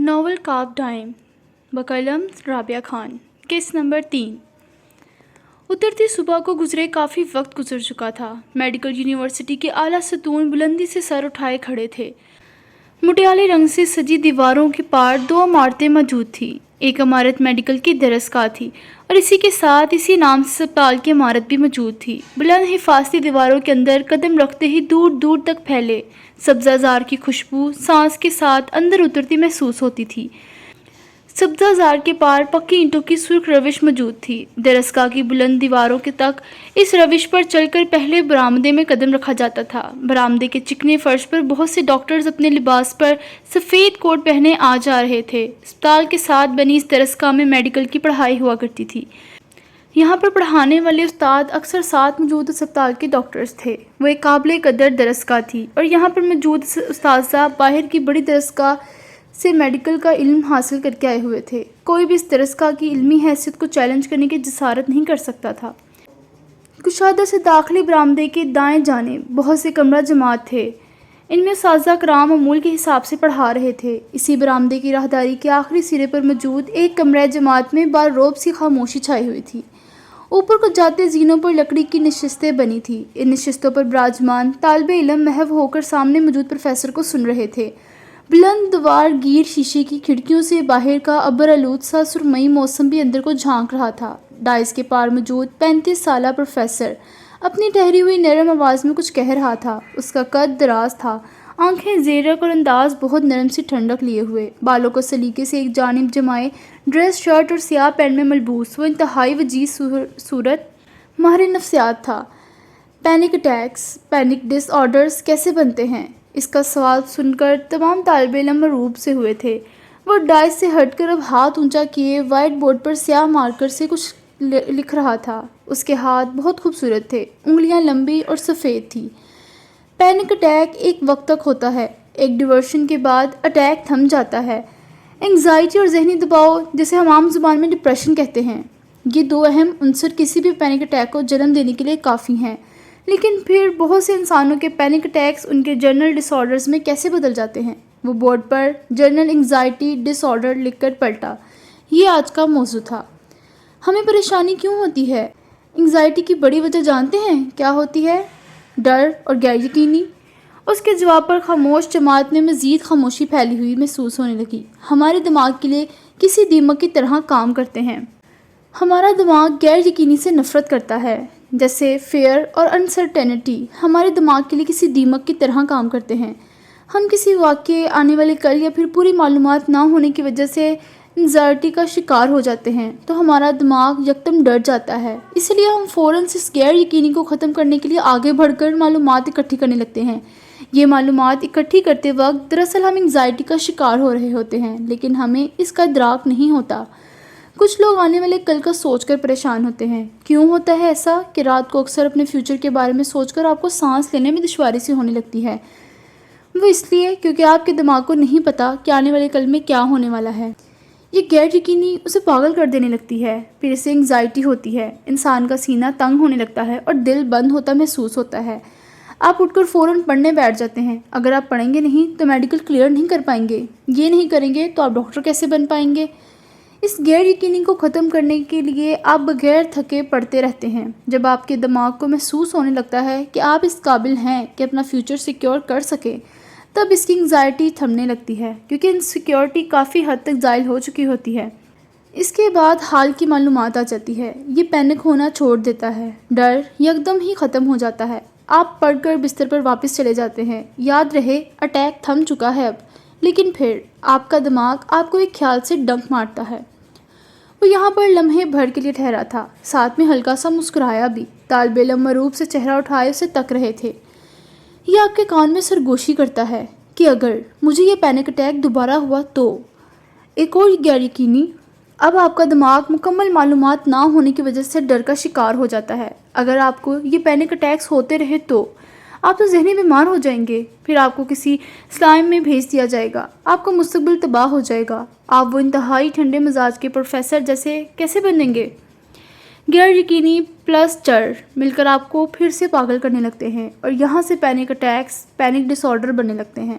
Novel کاف time بقلم Rabia Khan. Case number 3. اترتی صبح کو گزرے کافی وقت گزر چکا تھا. میڈیکل یونیورسٹی کے اعلیٰ ستون بلندی سے سر اٹھائے کھڑے تھے. مٹیالے رنگ سے سجی دیواروں کے پار 2 عمارتیں موجود تھیں. ایک عمارت میڈیکل کی درسگاہ تھی اور اسی کے ساتھ اسی نام سے اسپتال کی عمارت بھی موجود تھی. بلند حفاظتی دیواروں کے اندر قدم رکھتے ہی دور دور تک پھیلے سبزہ زار کی خوشبو سانس کے ساتھ اندر اترتی محسوس ہوتی تھی. سبزہ زار کے پار پکی اینٹوں کی سرخ روش موجود تھی. درسگاہ کی بلند دیواروں کے تک اس روش پر چل کر پہلے برآمدے میں قدم رکھا جاتا تھا. برآمدے کے چکنے فرش پر بہت سے ڈاکٹرز اپنے لباس پر سفید کوٹ پہنے آ جا رہے تھے. اسپتال کے ساتھ بنی اس درسگاہ میں میڈیکل کی پڑھائی ہوا کرتی تھی. یہاں پر پڑھانے والے استاد اکثر ساتھ موجود اسپتال کے ڈاکٹرز تھے. وہ ایک قابل قدر درسگاہ تھی اور یہاں پر موجود اساتذہ باہر کی بڑی درسگاہ سے میڈیکل کا علم حاصل کر کے آئے ہوئے تھے. کوئی بھی اس درسگاہ کی علمی حیثیت کو چیلنج کرنے کی جسارت نہیں کر سکتا تھا. کشادہ سے داخلی برآمدے کے دائیں جانب بہت سے کمرہ جماعت تھے. ان میں اساتذہ کرام معمول کے حساب سے پڑھا رہے تھے. اسی برآمدے کی راہداری کے آخری سرے پر موجود ایک کمرہ جماعت میں بارعب سی خاموشی چھائی ہوئی تھی. اوپر کو جاتے زینوں پر لکڑی کی نشستیں بنی تھیں. ان نشستوں پر براجمان طالب علم محو ہو کر سامنے موجود پروفیسر کو سن رہے تھے. بلند دوار گیر شیشے کی کھڑکیوں سے باہر کا ابر آلود سا سرمئی موسم بھی اندر کو جھانک رہا تھا. ڈائز کے پار موجود 35 سالہ پروفیسر اپنی ٹھہری ہوئی نرم آواز میں کچھ کہہ رہا تھا. اس کا قد دراز تھا، آنکھیں زیرک اور انداز بہت نرم سی ٹھنڈک لیے ہوئے. بالوں کو سلیقے سے ایک جانب جمائے ڈریس شرٹ اور سیاہ پینٹ میں ملبوس وہ انتہائی وجیز صورت ماہر نفسیات تھا. پینک اٹیکس، پینک ڈس آرڈرز کیسے بنتے ہیں؟ اس کا سوال سن کر تمام طالب علم مرعوب سے ہوئے تھے. وہ ڈائس سے ہٹ کر اب ہاتھ اونچا کیے وائٹ بورڈ پر سیاہ مارکر سے کچھ لکھ رہا تھا. اس کے ہاتھ بہت خوبصورت تھے، انگلیاں لمبی اور سفید تھیں. پینک اٹیک ایک وقت تک ہوتا ہے. ایک ڈیورشن کے بعد اٹیک تھم جاتا ہے. انگزائٹی اور ذہنی دباؤ، جسے ہم عام زبان میں ڈپریشن کہتے ہیں، یہ 2 اہم عنصر کسی بھی پینک اٹیک کو جنم دینے کے لیے کافی ہیں. لیکن پھر بہت سے انسانوں کے پینک اٹیکس ان کے جنرل ڈس آرڈرز میں کیسے بدل جاتے ہیں؟ وہ بورڈ پر جنرل انگزائٹی ڈس آرڈر لکھ کر پلٹا. یہ آج کا موضوع تھا. ہمیں پریشانی کیوں ہوتی ہے؟ انگزائٹی کی بڑی وجہ جانتے ہیں کیا ہوتی ہے؟ ڈر اور غیر یقینی. اس کے جواب پر خاموش جماعت میں مزید خاموشی پھیلی ہوئی محسوس ہونے لگی. ہمارے دماغ کے لیے کسی دیمک کی طرح کام کرتے ہیں. ہمارا دماغ غیر یقینی سے نفرت کرتا ہے، جیسے فیئر اور انسرٹینٹی ہمارے دماغ کے لیے کسی دیمک کی طرح کام کرتے ہیں. ہم کسی واقعے، آنے والے کل یا پھر پوری معلومات نہ ہونے کی وجہ سے انزائٹی کا شکار ہو جاتے ہیں تو ہمارا دماغ یکدم ڈر جاتا ہے. اس لیے ہم فوراً اس غیر یقینی کو ختم کرنے کے لیے آگے بڑھ کر معلومات اکٹھی کرنے لگتے ہیں. یہ معلومات اکٹھی کرتے وقت دراصل ہم انگزائٹی کا شکار ہو رہے ہوتے ہیں، لیکن ہمیں اس کا ادراک نہیں ہوتا. کچھ لوگ آنے والے کل کا سوچ کر پریشان ہوتے ہیں. کیوں ہوتا ہے ایسا کہ رات کو اکثر اپنے فیوچر کے بارے میں سوچ کر آپ کو سانس لینے میں دشواری سی ہونے لگتی ہے؟ وہ اس لیے کیونکہ آپ کے دماغ کو نہیں پتا کہ آنے والے کل میں کیا ہونے والا ہے. یہ غیر یقینی اسے پاگل کر دینے لگتی ہے. پھر اسے انگزائٹی ہوتی ہے. انسان کا سینہ تنگ ہونے لگتا ہے اور دل بند ہوتا محسوس ہوتا ہے. آپ اٹھ کر فوراً پڑھنے بیٹھ جاتے ہیں. اگر آپ پڑھیں گے نہیں تو میڈیکل کلیئر نہیں کر پائیں گے. یہ نہیں کریں گے تو آپ ڈاکٹر کیسے بن پائیں گے؟ اس غیر یقینی کو ختم کرنے کے لیے آپ بغیر تھکے پڑھتے رہتے ہیں. جب آپ کے دماغ کو محسوس ہونے لگتا ہے کہ آپ اس قابل ہیں کہ اپنا فیوچر سیکیور کر سکیں، تب اس کی انگزائٹی تھمنے لگتی ہے، کیونکہ انسیکیورٹی کافی حد تک زائل ہو چکی ہوتی ہے. اس کے بعد حال کی معلومات آ جاتی ہے. یہ پینک ہونا چھوڑ دیتا ہے. ڈر یکدم ہی ختم ہو جاتا ہے. آپ پڑھ کر بستر پر واپس چلے جاتے ہیں. یاد رہے اٹیک تھم چکا ہے اب. لیکن پھر آپ کا دماغ آپ کو ایک خیال سے ڈنک مارتا ہے. وہ یہاں پر لمحے بھر کے لیے ٹھہرا تھا، ساتھ میں ہلکا سا مسکرایا بھی. طالب علم مرعوب سے چہرہ اٹھائے اسے تک رہے تھے. یہ آپ کے کان میں سرگوشی کرتا ہے کہ اگر مجھے یہ پینک اٹیک دوبارہ ہوا تو. ایک اور غیر یقینی. اب آپ کا دماغ مکمل معلومات نہ ہونے کی وجہ سے ڈر کا شکار ہو جاتا ہے. اگر آپ کو یہ پینک اٹیکس ہوتے رہے تو آپ تو ذہنی بیمار ہو جائیں گے. پھر آپ کو کسی سلائم میں بھیج دیا جائے گا. آپ کا مستقبل تباہ ہو جائے گا. آپ وہ انتہائی ٹھنڈے مزاج کے پروفیسر جیسے کیسے بنیں گے؟ غیر یقینی پلس ڈر مل کر آپ کو پھر سے پاگل کرنے لگتے ہیں اور یہاں سے پینک اٹیکس، پینک ڈس آرڈر بننے لگتے ہیں.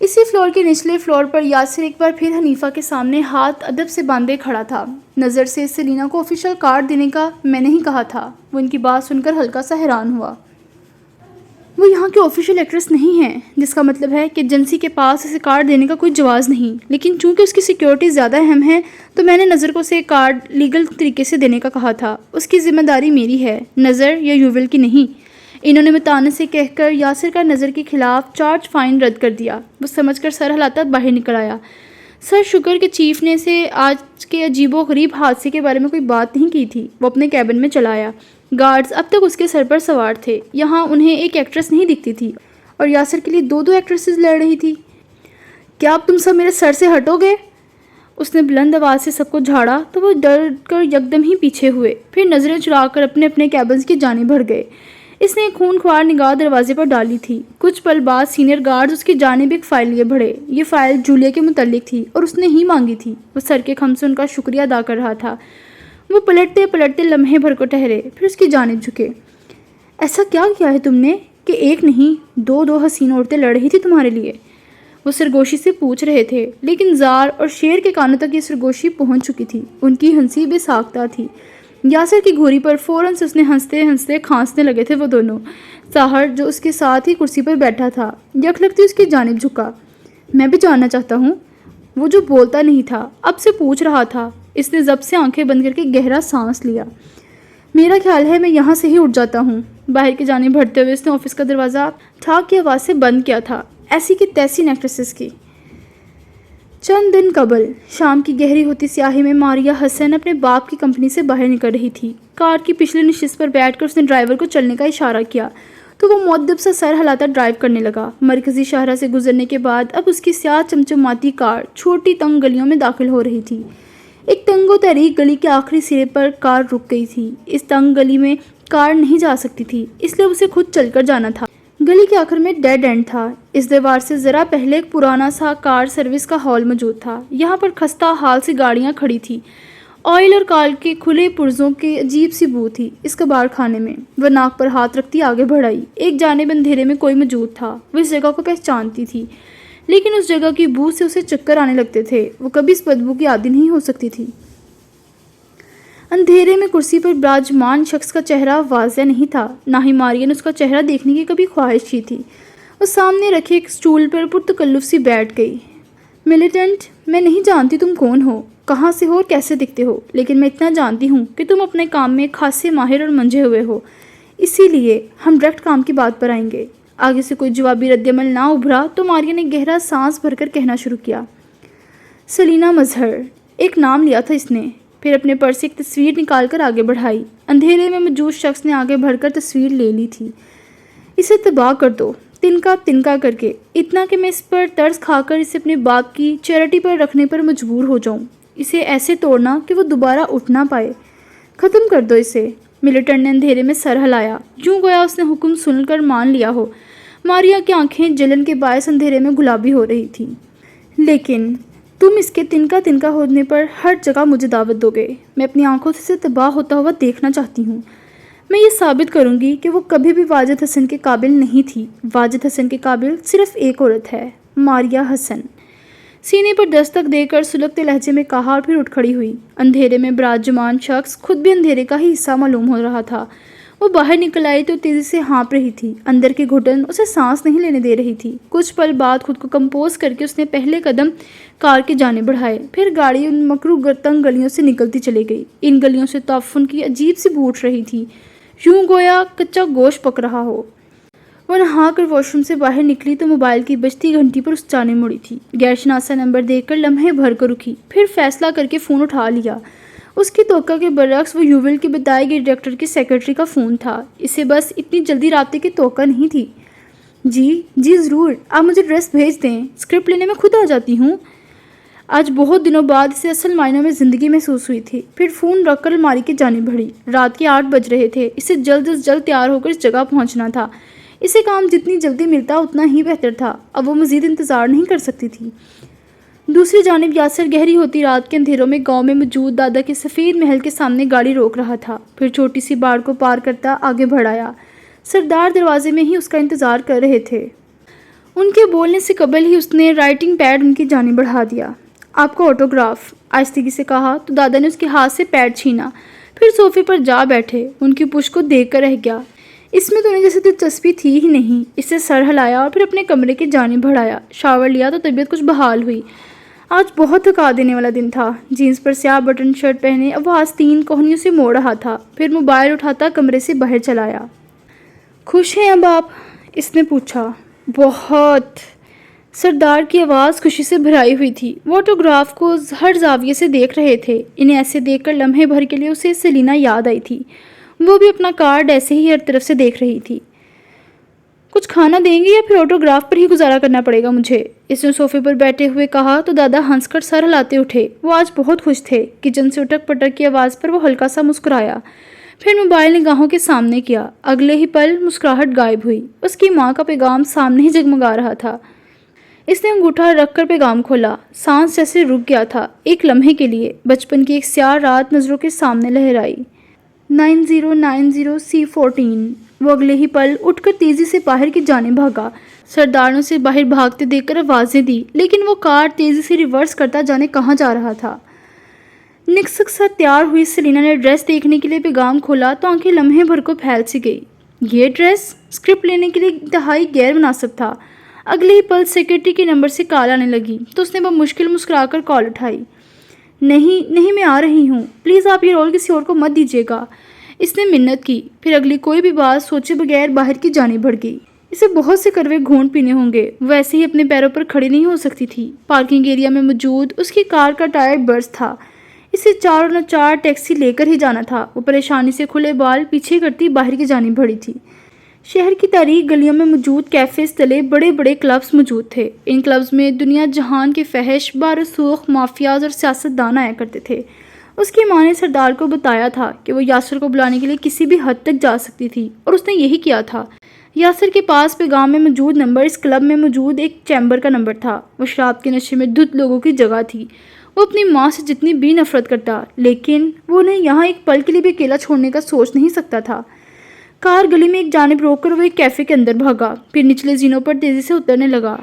اسی فلور کے نچلے فلور پر یاسر ایک بار پھر حنیفہ کے سامنے ہاتھ ادب سے باندھے کھڑا تھا۔ نظر سے سلینا کو آفیشیل کارڈ دینے کا میں نہیں کہا تھا۔ وہ ان کی بات سن کر ہلکا سا حیران ہوا۔ وہ یہاں کی آفیشیل ایکٹریس نہیں ہے، جس کا مطلب ہے کہ ایجنسی کے پاس اسے کارڈ دینے کا کوئی جواز نہیں، لیکن چونکہ اس کی سیکیورٹی زیادہ اہم ہے تو میں نے نظر کو اسے کارڈ لیگل طریقے سے دینے کا کہا تھا۔ اس کی ذمہ داری میری ہے، نظر یا یوول کی نہیں۔ انہوں نے متانے سے کہہ کر یاسر کا نظر کے خلاف چارج فائن رد کر دیا۔ وہ سمجھ کر سر ہلاتا باہر نکل آیا۔ سر شکر کہ چیف نے اسے آج کے عجیب و غریب حادثے کے بارے میں کوئی بات نہیں کی تھی۔ وہ اپنے کیبن میں چلا آیا۔ گارڈز اب تک اس کے سر پر سوار تھے۔ یہاں انہیں ایک ایکٹریس نہیں دکھتی تھی اور یاسر کے لیے دو ایکٹریسز لڑ رہی تھی۔ کیا اب تم سب میرے سر سے ہٹو گے؟ اس نے بلند آواز سے سب کو جھاڑا تو وہ ڈر کر یکدم ہی پیچھے ہوئے، پھر نظریں چرا کر اپنے اپنے کیبنز کی جانب بڑھ گئے۔ اس نے ایک خون خوار نگاہ دروازے پر ڈالی تھی۔ کچھ پل بعد سینئر گارڈز اس کی جانب ایک فائل لیے بڑھے۔ یہ فائل جولیا کے متعلق تھی اور اس نے ہی مانگی تھی۔ وہ سر کے خم سے ان کا شکریہ ادا کر رہا تھا۔ وہ پلٹتے پلٹتے لمحے بھر کو ٹھہرے، پھر اس کی جانب جھکے۔ ایسا کیا کیا ہے تم نے کہ ایک نہیں دو حسین عورتیں لڑ رہی تھی تمہارے لیے؟ وہ سرگوشی سے پوچھ رہے تھے، لیکن زار اور شیر کے کانوں تک یہ سرگوشی پہنچ چکی تھی۔ ان کی ہنسی بے ساختہ تھی۔ یاسر کی گھوری پر فوراً سے اس نے ہنستے ہنستے کھانسنے لگے تھے وہ دونوں۔ ساحر جو اس کے ساتھ ہی کرسی پر بیٹھا تھا یکلگتی اس کی جانب جھکا۔ میں بھی جاننا چاہتا ہوں۔ وہ جو بولتا نہیں تھا اب سے پوچھ رہا تھا۔ اس نے ضبط سے آنکھیں بند کر کے گہرا سانس لیا۔ میرا خیال ہے میں یہاں سے ہی اٹھ جاتا ہوں۔ باہر کی جانب بڑھتے ہوئے اس نے آفس کا دروازہ ٹھاک کی آواز سے بند کیا تھا۔ ایسی کی تیسی نیکلیسز کی۔ چند دن قبل شام کی گہری ہوتی سیاہی میں ماریہ حسن اپنے باپ کی کمپنی سے باہر نکل رہی تھی۔ کار کی پچھلی نشست پر بیٹھ کر اس نے ڈرائیور کو چلنے کا اشارہ کیا تو وہ مؤدب سا سر ہلاتا ڈرائیو کرنے لگا۔ مرکزی شاہراہ سے گزرنے کے بعد اب اس کی سیاہ چمچماتی کار چھوٹی تنگ گلیوں میں داخل ہو رہی تھی۔ ایک تنگ و تاریک گلی کے آخری سرے پر کار رک گئی تھی۔ اس تنگ گلی میں کار نہیں جا سکتی تھی، اس لیے اسے خود چل کر جانا تھا۔ گلی کے آخر میں ڈیڈ اینڈ تھا۔ اس دیوار سے ذرا پہلے ایک پرانا سا کار سروس کا ہال موجود تھا۔ یہاں پر خستہ حال سی گاڑیاں کھڑی تھیں۔ آئل اور کال کے کھلے پرزوں کی عجیب سی بو تھی اس کباڑ خانے میں۔ وہ ناک پر ہاتھ رکھتی آگے بڑھائی۔ ایک جانب اندھیرے میں کوئی موجود تھا۔ وہ اس جگہ کو پہچانتی تھی، لیکن اس جگہ کی بو سے اسے چکر آنے لگتے تھے۔ وہ کبھی اس بدبو کی عادی نہیں ہو سکتی تھی۔ اندھیرے میں کرسی پر براجمان شخص کا چہرہ واضح نہیں تھا، نہ ہی ماریہ نے اس کا چہرہ دیکھنے کی کبھی خواہش کی تھی۔ وہ سامنے رکھے ایک سٹول پر پرتکلف سی بیٹھ گئی۔ ملیٹنٹ، میں نہیں جانتی تم کون ہو، کہاں سے ہو اور کیسے دکھتے ہو، لیکن میں اتنا جانتی ہوں کہ تم اپنے کام میں خاصے ماہر اور منجھے ہوئے ہو، اسی لیے ہم ڈائریکٹ کام کی بات پر آئیں گے۔ آگے سے کوئی جوابی رد عمل نہ ابھرا تو ماریہ نے گہرا سانس بھر کر کہنا شروع کیا۔ سلینا مظہر، ایک نام لیا تھا اس نے، پھر اپنے پرس سے ایک تصویر نکال کر آگے بڑھائی۔ اندھیرے میں موجود شخص نے آگے بڑھ کر تصویر لے لی تھی۔ اسے تباہ کر دو، تنکا تنکا کر کے، اتنا کہ میں اس پر ترس کھا کر اسے اپنے باپ کی چیریٹی پر رکھنے پر مجبور ہو جاؤں۔ اسے ایسے توڑنا کہ وہ دوبارہ اٹھ نہ پائے۔ ختم کر دو اسے۔ ملیٹنٹ نے اندھیرے میں سر ہلایا، یوں گویا اس نے حکم سن کر مان لیا ہو۔ ماریہ کی آنکھیں جلن کے باعث اندھیرے میں گلابی ہو رہی تھیں۔ لیکن تم اس کے تنکا تنکا ہونے پر ہر جگہ مجھے دعوت دو گے۔ میں اپنی آنکھوں سے تباہ ہوتا ہوا دیکھنا چاہتی ہوں۔ میں یہ ثابت کروں گی کہ وہ کبھی بھی واجد حسن کے قابل نہیں تھی۔ واجد حسن کے قابل صرف ایک عورت ہے، ماریہ حسن۔ سینے پر دستک دے کر سلگتے لہجے میں کہا اور پھر اٹھ کھڑی ہوئی۔ اندھیرے میں براجمان شخص خود بھی اندھیرے کا ہی حصہ معلوم ہو رہا تھا۔ وہ باہر نکل آئی تو تیزی سے ہانپ رہی تھی۔ اندر کی گھٹن اسے سانس نہیں لینے دے رہی تھی۔ کچھ پل بعد خود کو کمپوز کر کے اس نے پہلے قدم کار کی جانب بڑھائے، پھر گاڑی ان مکروہ تنگ گلیوں سے نکلتی چلی گئی۔ ان گلیوں سے تعفن کی عجیب سی بو اٹھ رہی تھی، یوں گویا کچا گوشت پک رہا ہو۔ وہ نہا کر واش روم سے باہر نکلی تو موبائل کی بجتی گھنٹی پر اس جانب مڑی تھی۔ غیر شناسا نمبر دیکھ کر لمحے بھر کر رکی، پھر فیصلہ کر کے فون اٹھا لیا۔ اس کی توقع کے برعکس وہ یوول کے بتائے گئے ڈائریکٹر کی سیکرٹری کا فون تھا۔ اسے بس اتنی جلدی رابطے کی توقع نہیں تھی۔ جی ضرور، آپ مجھے ایڈریس بھیج دیں، اسکرپٹ لینے میں خود آ جاتی ہوں۔ آج بہت دنوں بعد اسے اصل معنوں میں زندگی محسوس ہوئی تھی۔ پھر فون رکھ کر الماری کی جانب بڑھی۔ رات کے 8 بج رہے تھے۔ اسے جلد از جلد تیار ہو کر اس جگہ پہنچنا تھا۔ اسے کام جتنی جلدی ملتا اتنا ہی بہتر تھا۔ اب وہ مزید انتظار نہیں کر سکتی تھی۔ دوسری جانب یاسر گہری ہوتی رات کے اندھیروں میں گاؤں میں موجود دادا کے سفید محل کے سامنے گاڑی روک رہا تھا، پھر چھوٹی سی باڑ کو پار کرتا آگے بڑھ آیا۔ سردار دروازے میں ہی اس کا انتظار کر رہے تھے۔ ان کے بولنے سے قبل ہی اس نے رائٹنگ پیڈ ان کی جانب بڑھا دیا۔ آپ کا آٹوگراف، آہستگی سے کہا تو دادا نے اس کے ہاتھ سے پیڈ چھینا، پھر صوفے پر جا بیٹھے۔ ان کی پشت کو دیکھ کر رہ گیا۔ اس میں تو انہیں جیسے دلچسپی تھی ہی نہیں۔ اس سے سر ہلایا اور پھر اپنے کمرے کی جانب بڑھایا۔ شاور لیا تو طبیعت کچھ بحال ہوئی۔ آج بہت تھکا دینے والا دن تھا۔ جینس پر سیاہ بٹن شرٹ پہنے اب وہ آستین کوہنیوں سے موڑ رہا تھا، پھر موبائل اٹھاتا کمرے سے باہر چلا آیا۔ خوش ہیں اب آپ؟ اس نے پوچھا۔ بہت۔ سردار کی آواز خوشی سے بھرائی ہوئی تھی۔ وہ آٹوگراف کو ہر زاویے سے دیکھ رہے تھے۔ انہیں ایسے دیکھ کر لمحے بھر کے لیے اسے سیلینا یاد آئی تھی۔ وہ بھی اپنا کارڈ ایسے ہی ہر طرف سے دیکھ رہی تھی۔ کچھ کھانا دیں گے یا پھر آٹوگراف پر ہی گزارا کرنا پڑے گا مجھے؟ اس نے صوفے پر بیٹھے ہوئے کہا تو دادا ہنس کر سر ہلاتے اٹھے۔ وہ آج بہت خوش تھے۔ کچن سے اٹک پٹک کی آواز پر وہ ہلکا سا مسکرایا، پھر موبائل نگاہوں کے سامنے کیا۔ اگلے ہی پل مسکراہٹ غائب ہوئی۔ اس کی ماں کا پیغام سامنے ہی جگمگا رہا تھا۔ اس نے انگوٹھا رکھ کر پیغام کھولا۔ سانس جیسے رک گیا تھا ایک لمحے کے لیے۔ بچپن کی ایک سیاہ رات نظروں کے سامنے لہرائی۔ 9090C14۔ وہ اگلے ہی پل اٹھ کر تیزی سے باہر کی جانب بھاگا۔ سردار نے اسے باہر بھاگتے دیکھ کر آوازیں دی، لیکن وہ کار تیزی سے ریورس کرتا جانے کہاں جا رہا تھا۔ نکسک سا تیار ہوئی سیلینا نے ڈریس دیکھنے کے لیے پیغام کھولا تو آنکھیں لمحے بھر کو پھیل سی گئی۔ یہ ڈریس اسکرپٹ لینے کے لیے انتہائی غیر مناسب تھا۔ اگلے ہی پل سیکرٹری کے نمبر سے کال آنے لگی تو اس نے بمشکل مسکرا کر کال اٹھائی۔ نہیں میں آ رہی ہوں، پلیز آپ یہ رول کسی اور کو مت دیجیے گا، اس نے منت کی۔ پھر اگلی کوئی بھی بات سوچے بغیر باہر کی جانب بڑھ گئی۔ اسے بہت سے کڑوے گھونٹ پینے ہوں گے۔ وہ ایسے ہی اپنے پیروں پر کھڑی نہیں ہو سکتی تھی۔ پارکنگ ایریا میں موجود اس کی کار کا ٹائر برس تھا۔ اسے چاروں نہ چار ٹیکسی لے کر ہی جانا تھا۔ وہ پریشانی سے کھلے بال پیچھے کرتی باہر کی جانب بڑھی تھی۔ شہر کی تاریک گلیوں میں موجود کیفیز تلے بڑے بڑے کلبز موجود تھے۔ ان کلبز میں دنیا جہان کے فحش، بارسوخ مافیاز اور سیاستدان آیا کرتے تھے۔ اس کی ماں نے سردار کو بتایا تھا کہ وہ یاسر کو بلانے کے لیے کسی بھی حد تک جا سکتی تھی، اور اس نے یہی کیا تھا۔ یاسر کے پاس پیغام میں موجود نمبر اس کلب میں موجود ایک چیمبر کا نمبر تھا۔ وہ شراب کے نشے میں دھت لوگوں کی جگہ تھی۔ وہ اپنی ماں سے جتنی بھی نفرت کرتا، لیکن وہ انہیں یہاں ایک پل کے لیے بھی اکیلا چھوڑنے کا سوچ نہیں سکتا تھا۔ کار گلی میں ایک جانب روک کر وہ ایک کیفے کے اندر بھاگا، پھر نچلے زینوں پر تیزی سے اترنے لگا۔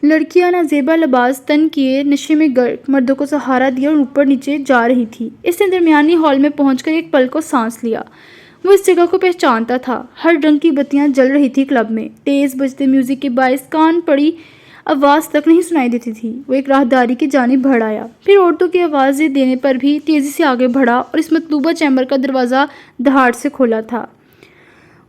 لڑکیاں نازیبا لباس تن کیے نشے میں غرق مردوں کو سہارا دیا اور اوپر نیچے جا رہی تھی۔ اس نے درمیانی ہال میں پہنچ کر ایک پل کو سانس لیا۔ وہ اس جگہ کو پہچانتا تھا۔ ہر رنگ کی بتیاں جل رہی تھی کلب میں۔ تیز بجتے میوزک کے باعث کان پڑی آواز تک نہیں سنائی دیتی تھی۔ وہ ایک راہداری کی جانب بڑھ آیا، پھر عورتوں کی آوازیں دینے پر بھی تیزی سے آگے بڑھا اور اس مطلوبہ چیمبر کا دروازہ دھاڑ سے کھولا تھا۔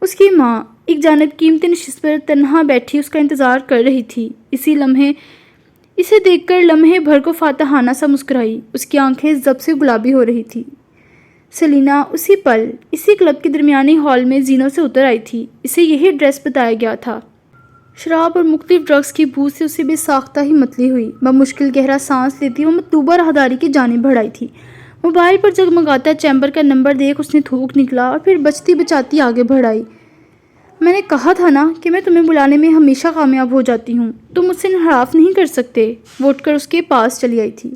اس کی ماں ایک جانب قیمتی نشست پر تنہا بیٹھی اس کا انتظار کر رہی تھی۔ اسے دیکھ کر لمحے بھر کو فاتحانہ سا مسکرائی۔ اس کی آنکھیں ضبط سے گلابی ہو رہی تھی۔ سیلینا اسی پل اسی کلب کے درمیانی ہال میں زینوں سے اتر آئی تھی۔ اسے یہی ڈریس بتایا گیا تھا۔ شراب اور مختلف ڈرگز کی بو سے اسے بے ساختہ ہی متلی ہوئی۔ بمشکل گہرا سانس لیتی وہ مطلوبہ راہداری کی جانب بڑھ آئی تھی۔ موبائل پر جگمگاتا چیمبر کا نمبر دیکھ اس نے تھوک نکلا اور پھر بچتی بچاتی آگے بڑھ آئی۔ میں نے کہا تھا نا کہ میں تمہیں بلانے میں ہمیشہ کامیاب ہو جاتی ہوں، تم مجھ سے انحراف نہیں کر سکتے۔ وہ اٹھ کر اس کے پاس چلی آئی تھی۔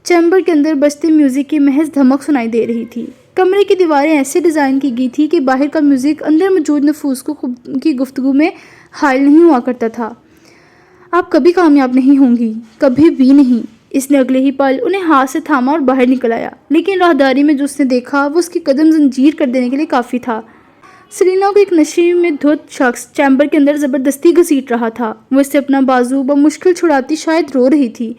چیمبر کے اندر بجتے میوزک کی محض دھمک سنائی دے رہی تھی۔ کمرے کی دیواریں ایسے ڈیزائن کی گئی تھی کہ باہر کا میوزک اندر موجود نفوس کی گفتگو میں حائل نہیں ہوا کرتا تھا۔ آپ کبھی کامیاب نہیں ہوں گی، کبھی بھی نہیں۔ اس نے اگلے ہی پل انہیں ہاتھ سے تھاما اور باہر نکل آیا، لیکن راہداری میں جو اس نے دیکھا وہ اس کی قدم زنجیر کر دینے کے لیے کافی تھا۔ سیلینا کو ایک نشے میں دھت شخص چیمبر کے اندر زبردستی گھسیٹ رہا تھا۔ وہ اس سے اپنا بازو بمشکل چھڑاتی شاید رو رہی تھی۔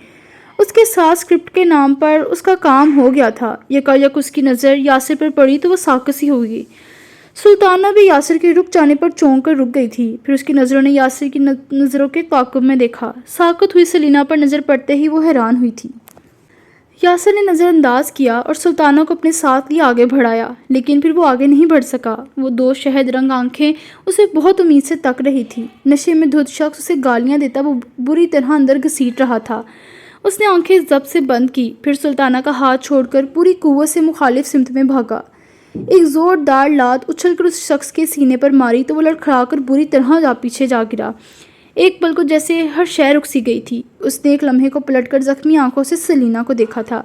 اس کے ساتھ اسکرپٹ کے نام پر اس کا کام ہو گیا تھا۔ یکایک اس کی نظر یاسر پر پڑی تو وہ ساکت سی ہو گئی۔ سلطانہ بھی یاسر کے رک جانے پر چونک کر رک گئی تھی۔ پھر اس کی نظروں نے یاسر کی نظروں کے تعاقب میں دیکھا۔ ساکت ہوئی سیلینا پر نظر پڑتے ہی وہ حیران ہوئی تھی۔ یاسر نے نظر انداز کیا اور سلطانہ کو اپنے ساتھ لیے آگے بڑھایا، لیکن پھر وہ آگے نہیں بڑھ سکا۔ وہ دو شہد رنگ آنکھیں اسے بہت امید سے تک رہی تھی۔ نشے میں دھت شخص اسے گالیاں دیتا وہ بری طرح اندر گھسیٹ رہا تھا۔ اس نے آنکھیں ضبط سے بند کی، پھر سلطانہ کا ہاتھ چھوڑ کر پوری قوت سے مخالف سمت میں بھاگا۔ ایک زوردار لات اچھل کر اس شخص کے سینے پر ماری تو وہ لڑکھڑا کر بری طرح پیچھے جا گرا۔ ایک پل کو جیسے ہر شے رک سی گئی تھی۔ اس نے ایک لمحے کو پلٹ کر زخمی آنکھوں سے سیلینا کو دیکھا تھا،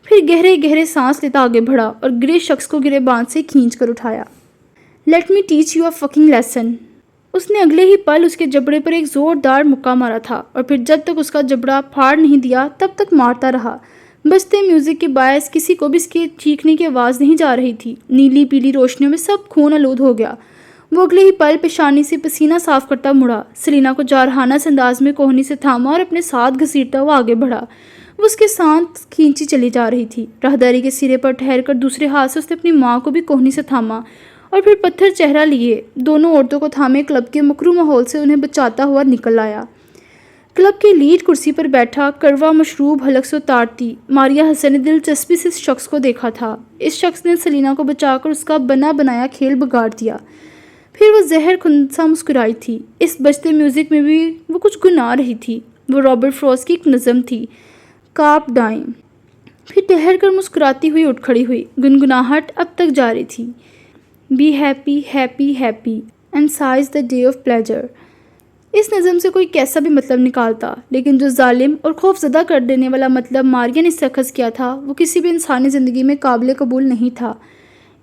پھر گہرے گہرے سانس لیتا آگے بڑھا اور گرے شخص کو گرے باندھ سے کھینچ کر اٹھایا۔ Let me teach you a fucking lesson. اس نے اگلے ہی پل اس کے جبڑے پر ایک زوردار مکہ مارا تھا اور پھر جب تک اس کا جبڑا پھاڑ نہیں دیا تب تک مارتا رہا۔ بجتے میوزک کے باعث کسی کو بھی اس کے چیخنے کی آواز نہیں جا رہی تھی۔ نیلی پیلی روشنیوں میں سب خون آلود ہو گیا۔ وہ اگلے ہی پل پیشانی سے پسینہ صاف کرتا مڑا، سلینا کو جارحانہ انداز میں کوہنی سے تھاما اور اپنے ساتھ گھسیٹتا ہوا آگے بڑھا۔ وہ اس کے ساتھ کھینچی چلی جا رہی تھی۔ راہداری کے سرے پر ٹھہر کر دوسرے ہاتھ سے اس نے اپنی ماں کو بھی کوہنی سے تھاما اور پھر پتھر چہرہ لیے دونوں عورتوں کو تھامے کلب کے مکروہ ماحول سے انہیں بچاتا ہوا نکل آیا۔ کلب کی لیڈ کرسی پر بیٹھا کڑوا مشروب حلق سے اتارتی ماریا حسن نے دلچسپی سے اس شخص کو دیکھا تھا۔ اس شخص نے سلینا کو بچا کر اس کا بنا بنایا کھیل بگاڑ دیا۔ پھر وہ زہر کھنسا مسکرائی تھی۔ اس بجتے میوزک میں بھی وہ کچھ گنوا رہی تھی۔ وہ رابرٹ فروسٹ کی ایک نظم تھی، کارپ ڈائم۔ پھر ٹہر کر مسکراتی ہوئی اٹھ کھڑی ہوئی۔ گنگناہٹ اب تک جاری تھی، be happy happy happy and seize the day of pleasure. اس نظم سے کوئی کیسا بھی مطلب نکالتا، لیکن جو ظالم اور خوف زدہ کر دینے والا مطلب ماریا نے اخذ کیا تھا وہ کسی بھی انسانی زندگی میں قابل قبول نہیں تھا۔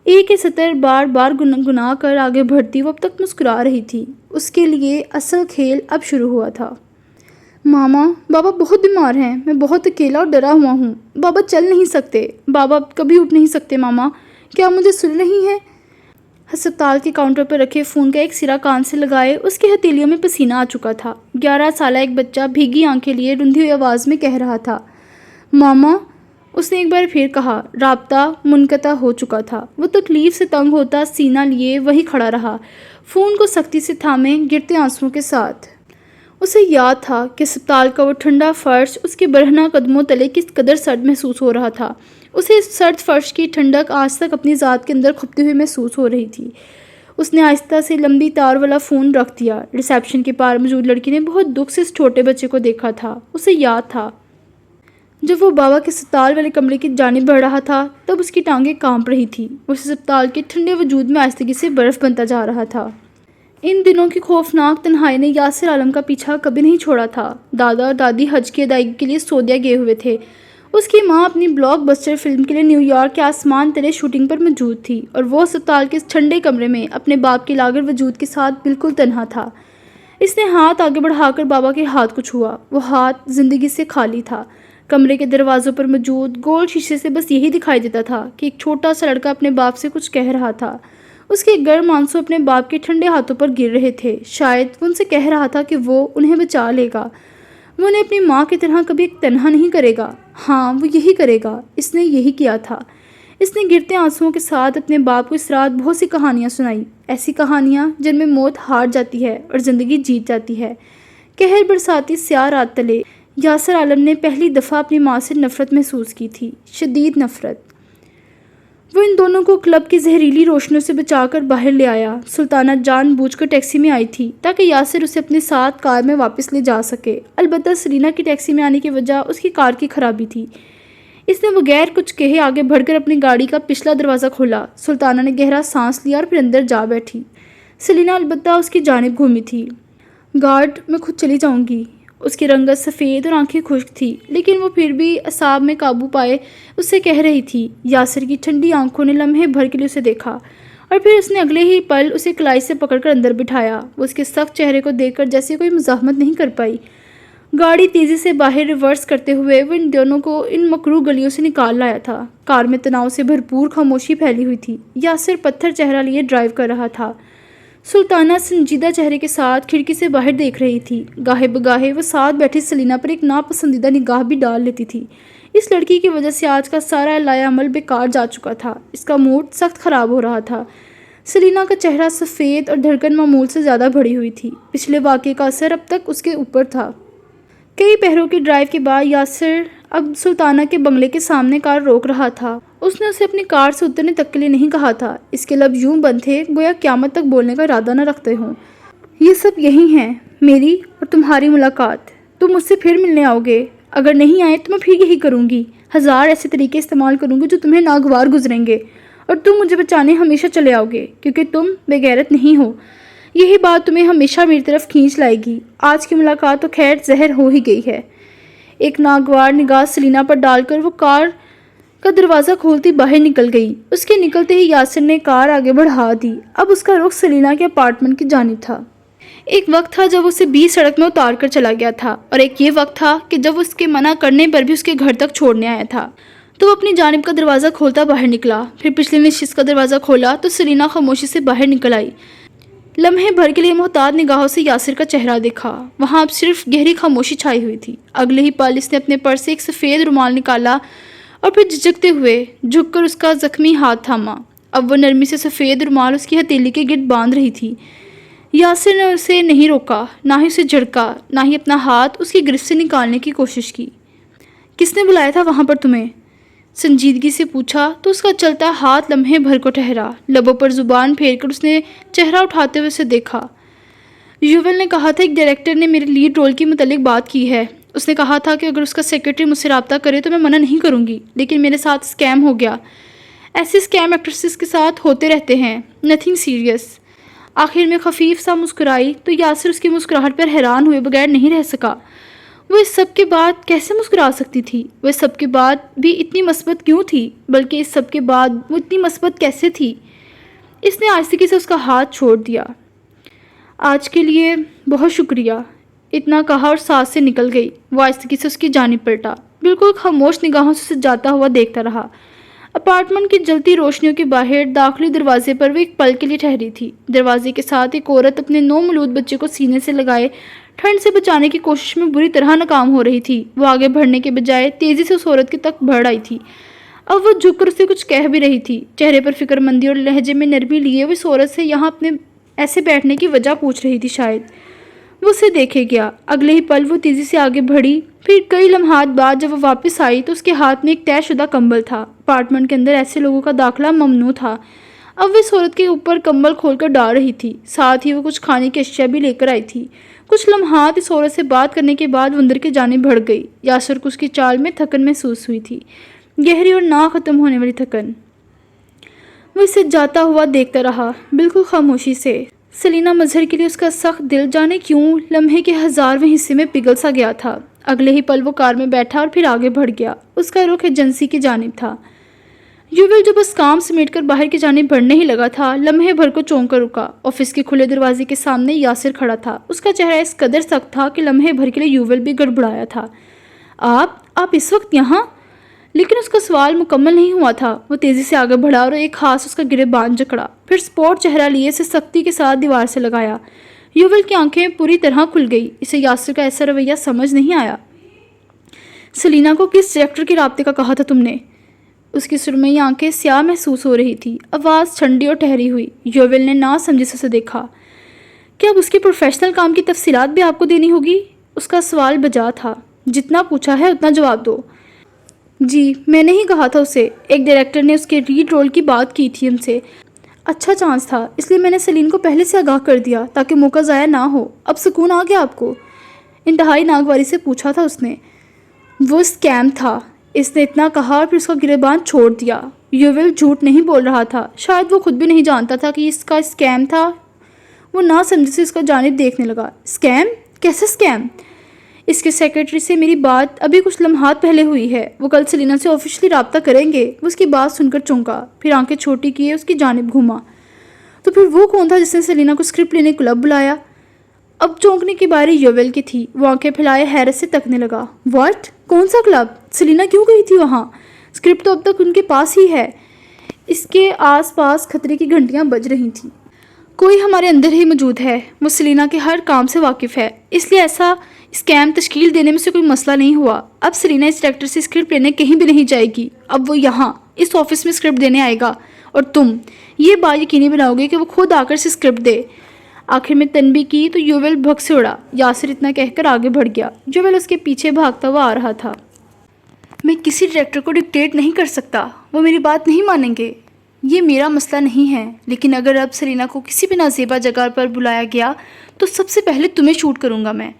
ایک ہی سطر بار بار گنگنا کر آگے بڑھتی وہ اب تک مسکرا رہی تھی۔ اس کے لیے اصل کھیل اب شروع ہوا تھا۔ ماما، بابا بہت بیمار ہیں، میں بہت اکیلا اور ڈرا ہوا ہوں۔ بابا چل نہیں سکتے، بابا اب کبھی اٹھ نہیں سکتے۔ ماما، کیا مجھے سن رہی ہیں؟ ہسپتال کے کاؤنٹر پر رکھے فون کا ایک سرا کان سے لگائے اس کی ہتھیلیوں میں پسینہ آ چکا تھا۔ 11 سالہ ایک بچہ بھیگی آنکھیں لیے رندھی ہوئی آواز میں کہہ رہا تھا، ماما۔ اس نے ایک بار پھر کہا۔ رابطہ منقطع ہو چکا تھا۔ وہ تکلیف سے تنگ ہوتا سینہ لیے وہیں کھڑا رہا، فون کو سختی سے تھامے گرتے آنسوؤں کے ساتھ۔ اسے یاد تھا کہ ہسپتال کا وہ ٹھنڈا فرش اس کے برہنہ قدموں تلے کس قدر سرد محسوس ہو رہا تھا۔ اسے اس سرد فرش کی ٹھنڈک آج تک اپنی ذات کے اندر کھپتی ہوئی محسوس ہو رہی تھی۔ اس نے آہستہ سے لمبی تار والا فون رکھ دیا۔ ریسیپشن کے پار موجود لڑکی نے بہت دکھ سے اس چھوٹے بچے کو دیکھا تھا۔ اسے یاد تھا جب وہ بابا کے ہسپتال والے کمرے کی جانب بڑھ رہا تھا تب اس کی ٹانگیں کانپ رہی تھیں۔ اس ہسپتال کے ٹھنڈے وجود میں آہستگی سے برف بنتا جا رہا تھا۔ ان دنوں کی خوفناک تنہائی نے یاسر عالم کا پیچھا کبھی نہیں چھوڑا تھا۔ دادا اور دادی حج کی ادائیگی کے لیے سعودیہ گئے ہوئے تھے۔ اس کی ماں اپنی بلاک بسٹر فلم کے لیے نیو یارک کے آسمان تلے شوٹنگ پر موجود تھی اور وہ ہسپتال کے اس ٹھنڈے کمرے میں اپنے باپ کے لاغر وجود کے ساتھ بالکل تنہا تھا۔ اس نے ہاتھ آگے بڑھا کر بابا کے ہاتھ کو چھوا۔ وہ ہاتھ زندگی سے خالی تھا۔ کمرے کے دروازوں پر موجود گول شیشے سے بس یہی دکھائی دیتا تھا کہ ایک چھوٹا سا لڑکا اپنے باپ سے کچھ کہہ رہا تھا۔ اس کے گرم آنسو اپنے باپ کے ٹھنڈے ہاتھوں پر گر رہے تھے۔ شاید وہ ان سے کہہ رہا تھا کہ وہ انہیں بچا لے گا، وہ انہیں اپنی ماں کی طرح کبھی تنہا نہیں کرے گا۔ ہاں، وہ یہی کرے گا۔ اس نے یہی کیا تھا۔ اس نے گرتے آنسوؤں کے ساتھ اپنے باپ کو اس رات بہت سی کہانیاں سنائی، ایسی کہانیاں جن میں موت ہار جاتی ہے اور زندگی جیت جاتی ہے۔ قہر برساتی سیاہ رات تلے یاسر عالم نے پہلی دفعہ اپنی ماں سے نفرت محسوس کی تھی، شدید نفرت۔ وہ ان دونوں کو کلب کی زہریلی روشنیوں سے بچا کر باہر لے آیا۔ سلطانہ جان بوجھ کر ٹیکسی میں آئی تھی تاکہ یاسر اسے اپنے ساتھ کار میں واپس لے جا سکے۔ البتہ سلینا کی ٹیکسی میں آنے کی وجہ اس کی کار کی خرابی تھی۔ اس نے بغیر کچھ کہے آگے بڑھ کر اپنی گاڑی کا پچھلا دروازہ کھولا۔ سلطانہ نے گہرا سانس لیا اور پھر اندر جا بیٹھی۔ سلینا البتہ اس کی جانب گھومی تھی۔ گارڈ، میں خود چلی جاؤں گی۔ اس کی رنگت سفید اور آنکھیں خشک تھی، لیکن وہ پھر بھی اعصاب میں قابو پائے اس سے کہہ رہی تھی۔ یاسر کی ٹھنڈی آنکھوں نے لمحے بھر کے لیے اسے دیکھا اور پھر اس نے اگلے ہی پل اسے کلائی سے پکڑ کر اندر بٹھایا۔ وہ اس کے سخت چہرے کو دیکھ کر جیسے کوئی مزاحمت نہیں کر پائی۔ گاڑی تیزی سے باہر ریورس کرتے ہوئے وہ ان دونوں کو ان مکروہ گلیوں سے نکال لایا تھا۔ کار میں تناؤ سے بھرپور خاموشی پھیلی ہوئی تھی۔ یاسر پتھر چہرہ لیے ڈرائیو کر رہا تھا۔ سلطانہ سنجیدہ چہرے کے ساتھ کھڑکی سے باہر دیکھ رہی تھی۔ گاہے بگاہے وہ ساتھ بیٹھی سلینا پر ایک ناپسندیدہ نگاہ بھی ڈال لیتی تھی۔ اس لڑکی کی وجہ سے آج کا سارا لائے عمل بیکار جا چکا تھا۔ اس کا موڈ سخت خراب ہو رہا تھا۔ سلینا کا چہرہ سفید اور دھڑکن معمول سے زیادہ بڑھی ہوئی تھی۔ پچھلے واقعے کا اثر اب تک اس کے اوپر تھا۔ کئی پہروں کی ڈرائیو کے بعد یاسر اب سلطانہ کے بنگلے کے سامنے کار روک رہا تھا۔ اس نے اسے اپنی کار سے اترنے تک کے لیے نہیں کہا تھا۔ اس کے لب یوں بند تھے گویا قیامت تک بولنے کا ارادہ نہ رکھتے ہوں۔ یہ سب یہی ہیں، میری اور تمہاری ملاقات۔ تم مجھ سے پھر ملنے آؤ گے۔ اگر نہیں آئے تو میں پھر یہی کروں گی، 1000 ایسے طریقے استعمال کروں گی جو تمہیں ناگوار گزریں گے، اور تم مجھے بچانے ہمیشہ چلے آؤ گے کیونکہ تم بے غیرت نہیں ہو۔ یہی بات تمہیں ہمیشہ میری طرف کھینچ لائے گی۔ آج کی ملاقات تو خیر زہر ہو ہی گئی ہے۔ ایک ناگوار نگاہ سلینا پر ڈال کر وہ کار کا دروازہ کھولتی باہر نکل گئی۔ اس کے نکلتے ہی یاسر نے کار آگے بڑھا دی۔ اب اس کا رخ سلینا کے اپارٹمنٹ کی جانب تھا۔ ایک وقت تھا جب اسے 20 سڑک میں اتار کر چلا گیا تھا، اور ایک یہ وقت تھا کہ جب اس کے منع کرنے پر بھی اس کے گھر تک چھوڑنے آیا تھا۔ تو وہ اپنی جانب کا دروازہ کھولتا باہر نکلا، پھر پچھلی نشست کا دروازہ کھولا تو سلینا خاموشی سے باہر نکل آئی۔ لمحے بھر کے لیے محتاط نگاہوں سے یاسر کا چہرہ دیکھا، وہاں اب صرف گہری خاموشی چھائی ہوئی تھی۔ اگلے ہی پل اس نے اپنے پرس سے ایک سفید رومال نکالا اور پھر جھجکتے ہوئے جھک کر اس کا زخمی ہاتھ تھاما۔ اب وہ نرمی سے سفید رومال اس کی ہتھیلی کے گرد باندھ رہی تھی۔ یاسر نے اسے نہیں روکا، نہ ہی اسے جھڑکا، نہ ہی اپنا ہاتھ اس کی گرفت سے نکالنے کی کوشش کی۔ کس نے بلایا تھا وہاں پر تمہیں؟ سنجیدگی سے پوچھا تو اس کا چلتا ہاتھ لمحے بھر کو ٹھہرا، لبوں پر زبان پھیر کر اس نے چہرہ اٹھاتے ہوئے اسے دیکھا۔ یوول نے کہا تھا ایک ڈائریکٹر نے میرے لیڈ رول کی متعلق بات کی ہے۔ اس نے کہا تھا کہ اگر اس کا سیکرٹری مجھ سے رابطہ کرے تو میں منع نہیں کروں گی، لیکن میرے ساتھ اسکیم ہو گیا۔ ایسے اسکیم ایکٹریسز کے ساتھ ہوتے رہتے ہیں، نتھنگ سیریس۔ آخر میں خفیف سا مسکرائی تو یاسر اس کی مسکراہٹ پر حیران ہوئے بغیر نہیں رہ سکا۔ وہ اس سب کے بعد کیسے مسکرا سکتی تھی؟ وہ اس سب کے بعد بھی اتنی مثبت کیوں تھی؟ بلکہ اس سب کے بعد وہ اتنی مثبت کیسے تھی؟ اس نے آہستگی سے اس کا ہاتھ چھوڑ دیا۔ آج کے لیے بہت شکریہ، اتنا کہا اور ساتھ سے نکل گئی۔ وہ آہستگی سے اس کی جانب پلٹا، بالکل خاموش نگاہوں سے اسے جاتا ہوا دیکھتا رہا۔ اپارٹمنٹ کی جلتی روشنیوں کے باہر داخلی دروازے پر وہ ایک پل کے لیے ٹھہری تھی۔ دروازے کے ساتھ ایک عورت اپنے نومولود بچے کو سینے سے لگائے ٹھنڈ سے بچانے کی کوشش میں بری طرح ناکام ہو رہی تھی۔ وہ آگے بڑھنے کے بجائے تیزی سے اس عورت کے تک بڑھ آئی تھی۔ اب وہ جھک کر اسے کچھ کہہ بھی رہی تھی، چہرے پر فکر مندی اور لہجے میں نرمی لیے وہ اس عورت سے یہاں اپنے ایسے بیٹھنے کی وجہ پوچھ رہی تھی۔ شاید وہ اسے دیکھے گیا۔ اگلے ہی پل وہ تیزی سے آگے بڑھی، پھر کئی لمحات بعد جب وہ واپس آئی تو اس کے ہاتھ میں ایک طے شدہ کمبل تھا۔ اپارٹمنٹ کے اندر ایسے لوگوں کا داخلہ ممنوع تھا۔ اب وہ اس عورت کے اوپر کمبل کھول کر ڈال رہی تھی، ساتھ ہی وہ کچھ کھانے کی اشیاء بھی لے کر آئی تھی۔ کچھ لمحات اس عورت سے بات کرنے کے بعد وہ اندر کی جانب بڑھ گئی۔ یاسر کو اس کی چال میں تھکن محسوس ہوئی تھی، گہری اور نہ ختم ہونے والی تھکن۔ وہ اسے جاتا ہوا دیکھتا رہا، بالکل خاموشی سے۔ سلینا مظہر کے لیے اس کا سخت دل جانے کیوں لمحے کے 1000ویں حصے میں پگھل سا گیا تھا۔ اگلے ہی پل وہ کار میں بیٹھا اور پھر آگے بڑھ گیا۔ اس کا رخ ایجنسی کی جانب تھا۔ یوول جو بس کام سمیٹ کر باہر کی جانب بڑھنے ہی لگا تھا، لمحے بھر کو چونک کر رکا۔ آفس کے کھلے دروازے کے سامنے یاسر کھڑا تھا۔ اس کا چہرہ اس قدر سخت تھا کہ لمحے بھر کے لیے یوول بھی گڑبڑایا تھا۔ آپ اس وقت یہاں؟ لیکن اس کا سوال مکمل نہیں ہوا تھا۔ وہ تیزی سے آگے بڑھا اور ایک ہاتھ اس کا گریبان جکڑا، پھر سپورٹ چہرہ لیے اسے سختی کے ساتھ دیوار سے لگایا۔ یوول کی آنکھیں پوری طرح کھل گئی۔ اسے یاسر کا ایسا رویہ سمجھ نہیں آیا۔ سلینا کو کس ڈائریکٹر کے رابطے کا کہا تھا تم نے؟ اس کی سرمئی آنکھیں سیاہ محسوس ہو رہی تھی، آواز ٹھنڈی اور ٹھہری ہوئی۔ یوول نے نہ سمجھے سے اسے دیکھا۔ کیا اب اس کے پروفیشنل کام کی تفصیلات بھی آپ کو دینی ہوگی؟ اس کا سوال بجا تھا۔ جتنا پوچھا ہے اتنا جواب دو۔ جی، میں نے ہی کہا تھا اسے، ایک ڈائریکٹر نے اس کے لیڈ رول کی بات کی تھی ہم سے۔ اچھا چانس تھا، اس لیے میں نے سلیم کو پہلے سے آگاہ کر دیا تاکہ موقع ضائع نہ ہو۔ اب سکون آ گیا آپ کو؟ انتہائی ناگواری سے پوچھا تھا اس نے۔ وہ اسکیم تھا، اس نے اتنا کہا اور پھر اس کا گریبان چھوڑ دیا۔ یوول جھوٹ نہیں بول رہا تھا، شاید وہ خود بھی نہیں جانتا تھا کہ اس کا اسکیم تھا۔ وہ نہ سمجھے سے اس کا جانب دیکھنے لگا۔ اسکیم؟ کیسا اسکیم؟ اس کے سیکرٹری سے میری بات ابھی کچھ لمحات پہلے ہوئی ہے، وہ کل سلینا سے آفیشلی رابطہ کریں گے۔ وہ اس کی بات سن کر چونکا، پھر آنکھیں چھوٹی کیے اس کی جانب گھوما۔ تو پھر وہ کون تھا جس نے سلینا کو اسکرپٹ لینے کلب بلایا؟ اب چونکنے کی باری یوول کی تھی۔ وہ آنکھیں پھیلائے حیرت سے تکنے لگا۔ واٹ؟ کون سا کلب؟ سلینا کیوں گئی تھی وہاں؟ اسکرپٹ تو اب تک ان کے پاس ہی ہے۔ اس کے آس پاس خطرے کی گھنٹیاں بج رہی تھیں۔ کوئی ہمارے اندر ہی موجود ہے، وہ سلینا کے ہر کام سے واقف ہے، اس لیے ایسا اسکیم تشکیل دینے میں سے کوئی مسئلہ نہیں ہوا۔ اب سلینا اس ڈائریکٹر سے اسکرپٹ لینے کہیں بھی نہیں جائے گی، اب وہ یہاں اس آفس میں اسکرپٹ دینے آئے گا اور تم یہ بات یقینی بناؤ گے کہ وہ خود آ کر سے اسکرپٹ دے۔ آخر میں تنبیہ کی تو یوول بھگ سے اڑا۔ یاسر اتنا کہہ کر آگے بڑھ گیا۔ یوول اس کے پیچھے بھاگتا ہوا آ رہا تھا۔ میں کسی ڈائریکٹر کو ڈکٹیٹ نہیں کر سکتا، وہ میری بات نہیں مانیں گے، یہ میرا مسئلہ نہیں ہے، لیکن اگر اب سلینا کو کسی بھی نازیبا جگہ پر بلایا گیا تو سب سے پہلے تمہیں شوٹ کروں گا میں۔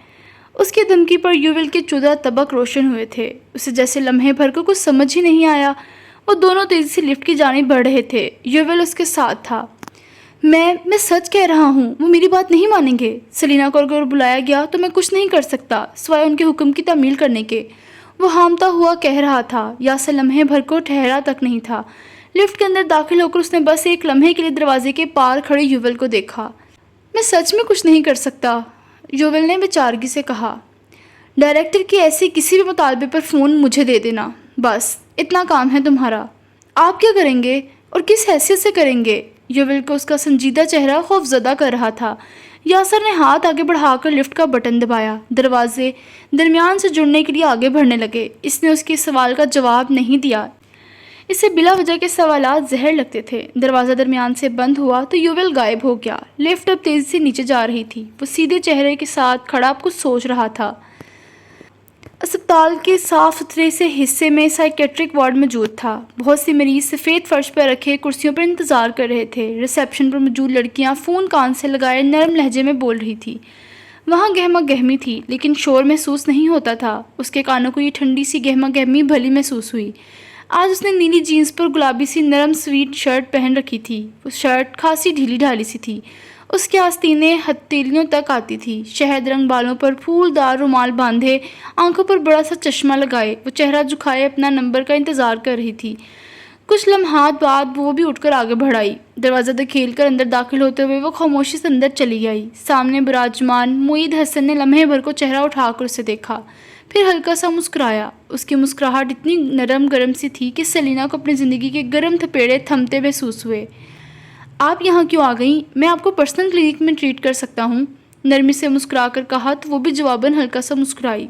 اس کی دھمکی پر یوول کے 14 طبق روشن ہوئے تھے۔ اسے جیسے لمحے بھر کو کچھ سمجھ ہی نہیں آیا۔ وہ دونوں تیزی سے لفٹ کی جانب بڑھ رہے تھے۔ یوول اس کے ساتھ تھا۔ میں سچ کہہ رہا ہوں، وہ میری بات نہیں مانیں گے۔ سلینا کو اگر بلایا گیا تو میں کچھ نہیں کر سکتا سوائے ان کے حکم کی تعمیل کرنے کے، وہ ہامتا ہوا کہہ رہا تھا۔ یاسر لمحے بھر کو ٹھہرا تک نہیں تھا۔ لفٹ کے اندر داخل ہو کر اس نے بس ایک لمحے کے لیے دروازے کے پار کھڑے یوول کو دیکھا۔ میں سچ میں کچھ نہیں کر سکتا، یوول نے بےچارگی سے کہا۔ ڈائریکٹر کے ایسے کسی بھی مطالبے پر فون مجھے دے دینا، بس اتنا کام ہے تمہارا۔ آپ کیا کریں گے اور کس حیثیت سے کریں گے؟ یوول کو اس کا سنجیدہ چہرہ خوف زدہ کر رہا تھا۔ یاسر نے ہاتھ آگے بڑھا کر لفٹ کا بٹن دبایا۔ دروازے درمیان سے جڑنے کے لیے آگے بڑھنے لگے۔ اس نے اس کے سوال کا جواب نہیں دیا۔ اسے بلا وجہ کے سوالات زہر لگتے تھے۔ دروازہ درمیان سے بند ہوا تو یوول غائب ہو گیا۔ لفٹ اب تیزی سے نیچے جا رہی تھی۔ وہ سیدھے چہرے کے ساتھ کھڑا کچھ سوچ رہا تھا۔ اسپتال کے صاف ستھرے سے حصے میں سائیکیٹرک وارڈ موجود تھا۔ بہت سے مریض سفید فرش پر رکھے کرسیوں پر انتظار کر رہے تھے۔ ریسیپشن پر موجود لڑکیاں فون کان سے لگائے نرم لہجے میں بول رہی تھیں۔ وہاں گہما گہمی تھی لیکن شور محسوس نہیں ہوتا تھا۔ اس کے کانوں کو یہ ٹھنڈی سی گہما گہمی بھلی محسوس ہوئی۔ آج اس نے نیلی جینس پر گلابی سی نرم سویٹ شرٹ پہن رکھی تھی۔ وہ شرٹ خاصی ڈھیلی ڈھالی سی تھی۔ اس کے آستینیں ہتھیلیوں تک آتی تھی۔ شہد رنگ بالوں پر پھول دار رومال باندھے، آنکھوں پر بڑا سا چشمہ لگائے، وہ چہرہ جھکائے اپنا نمبر کا انتظار کر رہی تھی۔ کچھ لمحات بعد وہ بھی اٹھ کر آگے بڑھ آئی۔ دروازہ دھکیل کر اندر داخل ہوتے ہوئے وہ خاموشی سے اندر چلی آئی۔ سامنے براجمان معید حسن نے لمحے بھر کو چہرہ اٹھا کر اسے دیکھا، پھر ہلکا سا مسکرایا۔ اس کی مسکراہٹ اتنی نرم گرم سی تھی کہ سیلینا کو اپنی زندگی کے گرم تھپیڑے تھمتے محسوس ہوئے۔ آپ یہاں کیوں آ گئیں؟ میں آپ کو پرسنل کلینک میں ٹریٹ کر سکتا ہوں، نرمی سے مسکرا کر کہا تو وہ بھی جواباً ہلکا سا مسکرائی۔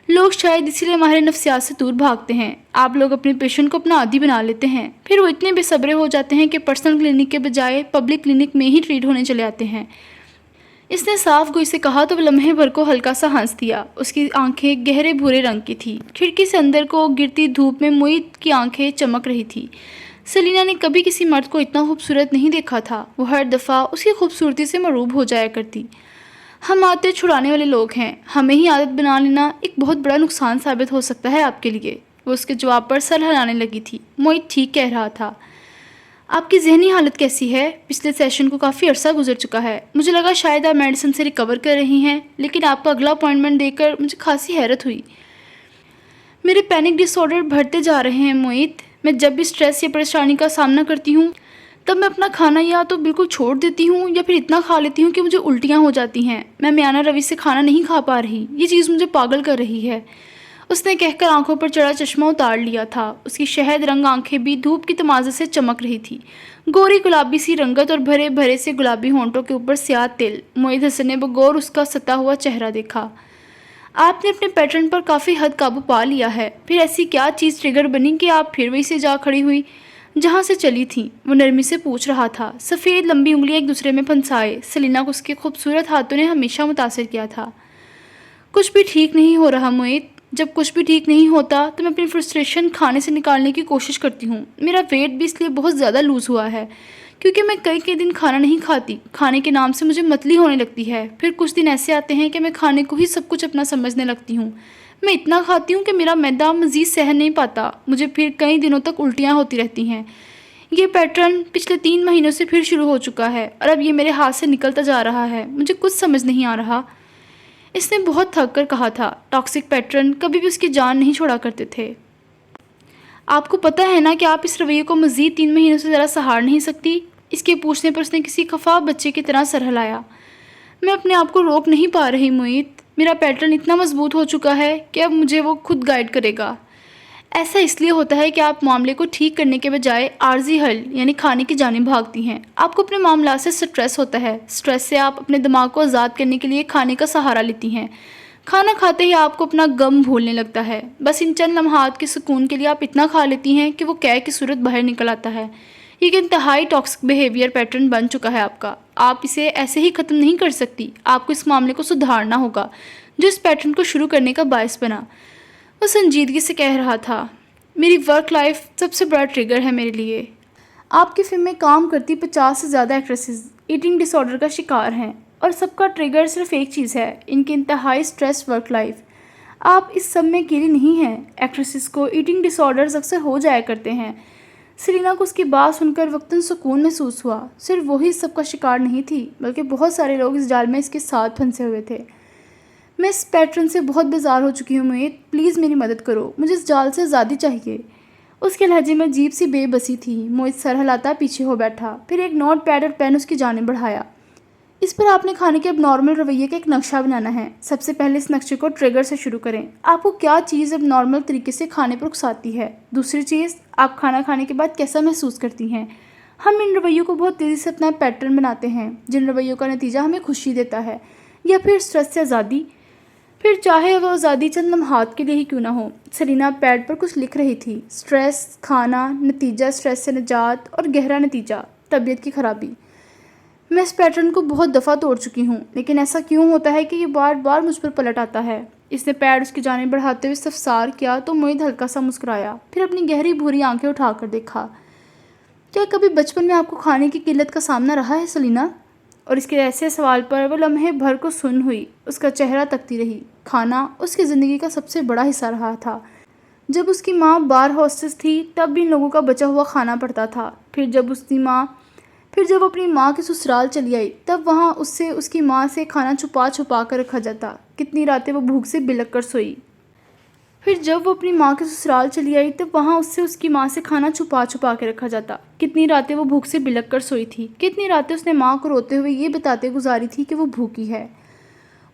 لوگ شاید اسی لیے ماہر نفسیات سے دور بھاگتے ہیں۔ آپ لوگ اپنے پیشنٹ کو اپنا عادی بنا لیتے ہیں، پھر وہ اتنے بے صبرے ہو جاتے ہیں کہ پرسنل کلینک کے بجائے پبلک کلینک میں ہی ٹریٹ ہونے چلے آتے ہیں۔ اس نے صاف گوئی سے کہا تو وہ لمحے بھر کو ہلکا سا ہنس دیا۔ اس کی آنکھیں گہرے بھورے رنگ کی تھیں۔ کھڑکی سے اندر کو گرتی دھوپ میں معید کی آنکھیں چمک رہی تھیں۔ سیلینا نے کبھی کسی مرد کو اتنا خوبصورت نہیں دیکھا تھا۔ وہ ہر دفعہ اس کی خوبصورتی سے مرعوب ہو جایا کرتی۔ ہم عادتیں چھڑانے والے لوگ ہیں، ہمیں ہی عادت بنا لینا ایک بہت بڑا نقصان ثابت ہو سکتا ہے آپ کے لیے۔ وہ اس کے جواب پر سر ہلانے لگی تھی۔ معید ٹھیک کہہ رہا تھا۔ آپ کی ذہنی حالت کیسی ہے؟ پچھلے سیشن کو کافی عرصہ گزر چکا ہے، مجھے لگا شاید آپ میڈیسن سے ریکور کر رہی ہیں، لیکن آپ کا اگلا اپوائنٹمنٹ دیکھ کر مجھے خاصی حیرت ہوئی۔ میرے پینک ڈس آرڈر بڑھتے جا رہے ہیں معید۔ میں جب بھی اسٹریس یا پریشانی کا سامنا کرتی ہوں تب میں اپنا کھانا یا تو بالکل چھوڑ دیتی ہوں یا پھر اتنا کھا لیتی ہوں کہ مجھے الٹیاں ہو جاتی ہیں۔ میں میانہ روی سے کھانا نہیں کھا پا رہی، یہ چیز مجھے پاگل کر رہی ہے۔ اس نے کہہ کر آنکھوں پر چڑھا چشمہ اتار لیا تھا۔ اس کی شہد رنگ آنکھیں بھی دھوپ کی تمازت سے چمک رہی تھی۔ گوری گلابی سی رنگت اور بھرے بھرے سے گلابی ہونٹوں کے اوپر سیاہ تل۔ معید حسن نے بغور اس کا ستا ہوا چہرہ دیکھا۔ آپ نے اپنے پیٹرن پر کافی حد قابو پا لیا ہے، پھر ایسی کیا چیز ٹریگر بنی کہ آپ پھر وہی سے جا کھڑی ہوئی جہاں سے چلی تھیں؟ وہ نرمی سے پوچھ رہا تھا۔ سفید لمبی انگلیاں ایک دوسرے میں پھنسائے۔ سیلینا کو اس کے خوبصورت ہاتھوں نے ہمیشہ متاثر کیا تھا۔ کچھ بھی ٹھیک نہیں ہو رہا معید۔ جب کچھ بھی ٹھیک نہیں ہوتا تو میں اپنی فرسٹریشن کھانے سے نکالنے کی کوشش کرتی ہوں۔ میرا ویٹ بھی اس لیے بہت زیادہ لوز ہوا ہے کیونکہ میں کئی دن کھانا نہیں کھاتی۔ کھانے کے نام سے مجھے متلی ہونے لگتی ہے، پھر کچھ دن ایسے آتے ہیں کہ میں کھانے کو ہی سب کچھ اپنا سمجھنے لگتی ہوں۔ میں اتنا کھاتی ہوں کہ میرا معدہ مزید سہن نہیں پاتا، مجھے پھر کئی دنوں تک الٹیاں ہوتی رہتی ہیں۔ یہ پیٹرن پچھلے 3 مہینوں سے پھر شروع ہو چکا ہے اور اب یہ میرے ہاتھ سے نکلتا جا رہا ہے، مجھے کچھ سمجھ نہیں آ رہا۔ اس نے بہت تھک کر کہا تھا۔ ٹاکسک پیٹرن کبھی بھی اس کی جان نہیں چھوڑا کرتے تھے۔ آپ کو پتہ ہے نا کہ آپ اس رویے کو مزید 3 مہینوں سے ذرا سہار نہیں سکتی؟ اس کے پوچھنے پر اس نے کسی خفا بچے کی طرح سر ہلایا۔ میں اپنے آپ کو روک نہیں پا رہی معید۔ میرا پیٹرن اتنا مضبوط ہو چکا ہے کہ اب مجھے وہ خود گائیڈ کرے گا۔ ایسا اس لیے ہوتا ہے کہ آپ معاملے کو ٹھیک کرنے کے بجائے عارضی حل یعنی کھانے کی جانب بھاگتی ہیں۔ آپ کو اپنے معاملات سے سٹریس ہوتا ہے، سٹریس سے آپ اپنے دماغ کو آزاد کرنے کے لیے کھانے کا سہارا لیتی ہیں۔ کھانا کھاتے ہی آپ کو اپنا غم بھولنے لگتا ہے۔ بس ان چند لمحات کے سکون کے لیے آپ اتنا کھا لیتی ہیں کہ وہ قے کی صورت باہر نکل آتا ہے۔ یہ ایک انتہائی ٹاکسک بیہیویئر پیٹرن بن چکا ہے آپ کا۔ آپ اسے ایسے ہی ختم نہیں کر سکتی، آپ کو اس معاملے کو سدھارنا ہوگا جو اس پیٹرن کو شروع کرنے کا باعث بنا۔ وہ سنجیدگی سے کہہ رہا تھا۔ میری ورک لائف سب سے بڑا ٹریگر ہے میرے لیے۔ آپ کی فلم میں کام کرتی 50 سے زیادہ ایکٹریسز ایٹنگ ڈس آرڈر کا شکار ہیں اور سب کا ٹریگر صرف ایک چیز ہے، ان کی انتہائی سٹریس ورک لائف۔ آپ اس سب میں اکیلی نہیں ہیں، ایکٹریسز کو ایٹنگ ڈس آرڈرز اکثر ہو جایا کرتے ہیں۔ سیلینا کو اس کی بات سن کر وقتاً سکون محسوس ہوا۔ صرف وہی سب کا شکار نہیں تھی بلکہ بہت سارے لوگ اس جال میں اس کے ساتھ پھنسے ہوئے تھے۔ میں اس پیٹرن سے بہت بیزار ہو چکی ہوں معید، پلیز میری مدد کرو، مجھے اس جال سے آزادی چاہیے۔ اس کے لہجے میں عجیب سی بے بسی تھی۔ معید سر ہلاتا پیچھے ہو بیٹھا، پھر ایک نوٹ پیڈ اور پین اس کی جانب بڑھایا۔ اس پر آپ نے کھانے کے اب نارمل رویے کا ایک نقشہ بنانا ہے۔ سب سے پہلے اس نقشے کو ٹریگر سے شروع کریں۔ آپ کو کیا چیز اب نارمل طریقے سے کھانے پر اکساتی ہے؟ دوسری چیز، آپ کھانا کھانے کے بعد کیسا محسوس کرتی ہیں؟ ہم ان رویوں کو بہت تیزی سے اپنا پیٹرن بناتے ہیں، جن رویوں کا نتیجہ ہمیں خوشی دیتا ہے یا پھر اسٹریس سے آزادی، پھر چاہے وہ آزادی چند لمحات کے لیے ہی کیوں نہ ہو۔ سلینا پیڈ پر کچھ لکھ رہی تھی۔ اسٹریس، کھانا، نتیجہ اسٹریس سے نجات اور گہرا نتیجہ طبیعت کی خرابی۔ میں اس پیٹرن کو بہت دفعہ توڑ چکی ہوں، لیکن ایسا کیوں ہوتا ہے کہ یہ بار بار مجھ پر پلٹ آتا ہے؟ اس نے پیڈ اس کی جانب بڑھاتے ہوئے استفسار کیا تو موید ہلکا سا مسکرایا، پھر اپنی گہری بھوری آنکھیں اٹھا کر دیکھا۔ کیا کبھی بچپن میں آپ کو کھانے کی قلت کا سامنا رہا ہے سلینا؟ اور اس کے ایسے سوال پر وہ لمحے بھر کو سن ہوئی، اس کا چہرہ تکتی رہی۔ کھانا اس کی زندگی کا سب سے بڑا حصہ رہا تھا۔ جب اس کی ماں بار ہوسٹس تھی تب بھی ان لوگوں کا بچا ہوا کھانا پڑتا تھا۔ پھر جب اپنی ماں کے سسرال چلی آئی تب وہاں اس کی ماں سے کھانا چھپا چھپا کر رکھا جاتا۔ کتنی راتیں وہ بھوک سے بلک کر سوئی۔ پھر جب وہ اپنی ماں کے سسرال چلی آئی تب وہاں اس کی ماں سے کھانا چھپا چھپا کے رکھا جاتا۔ کتنی راتیں وہ بھوک سے بلک کر سوئی تھی۔ کتنی راتیں اس نے ماں کو روتے ہوئے یہ بتاتے گزاری تھی کہ وہ بھوکی ہے۔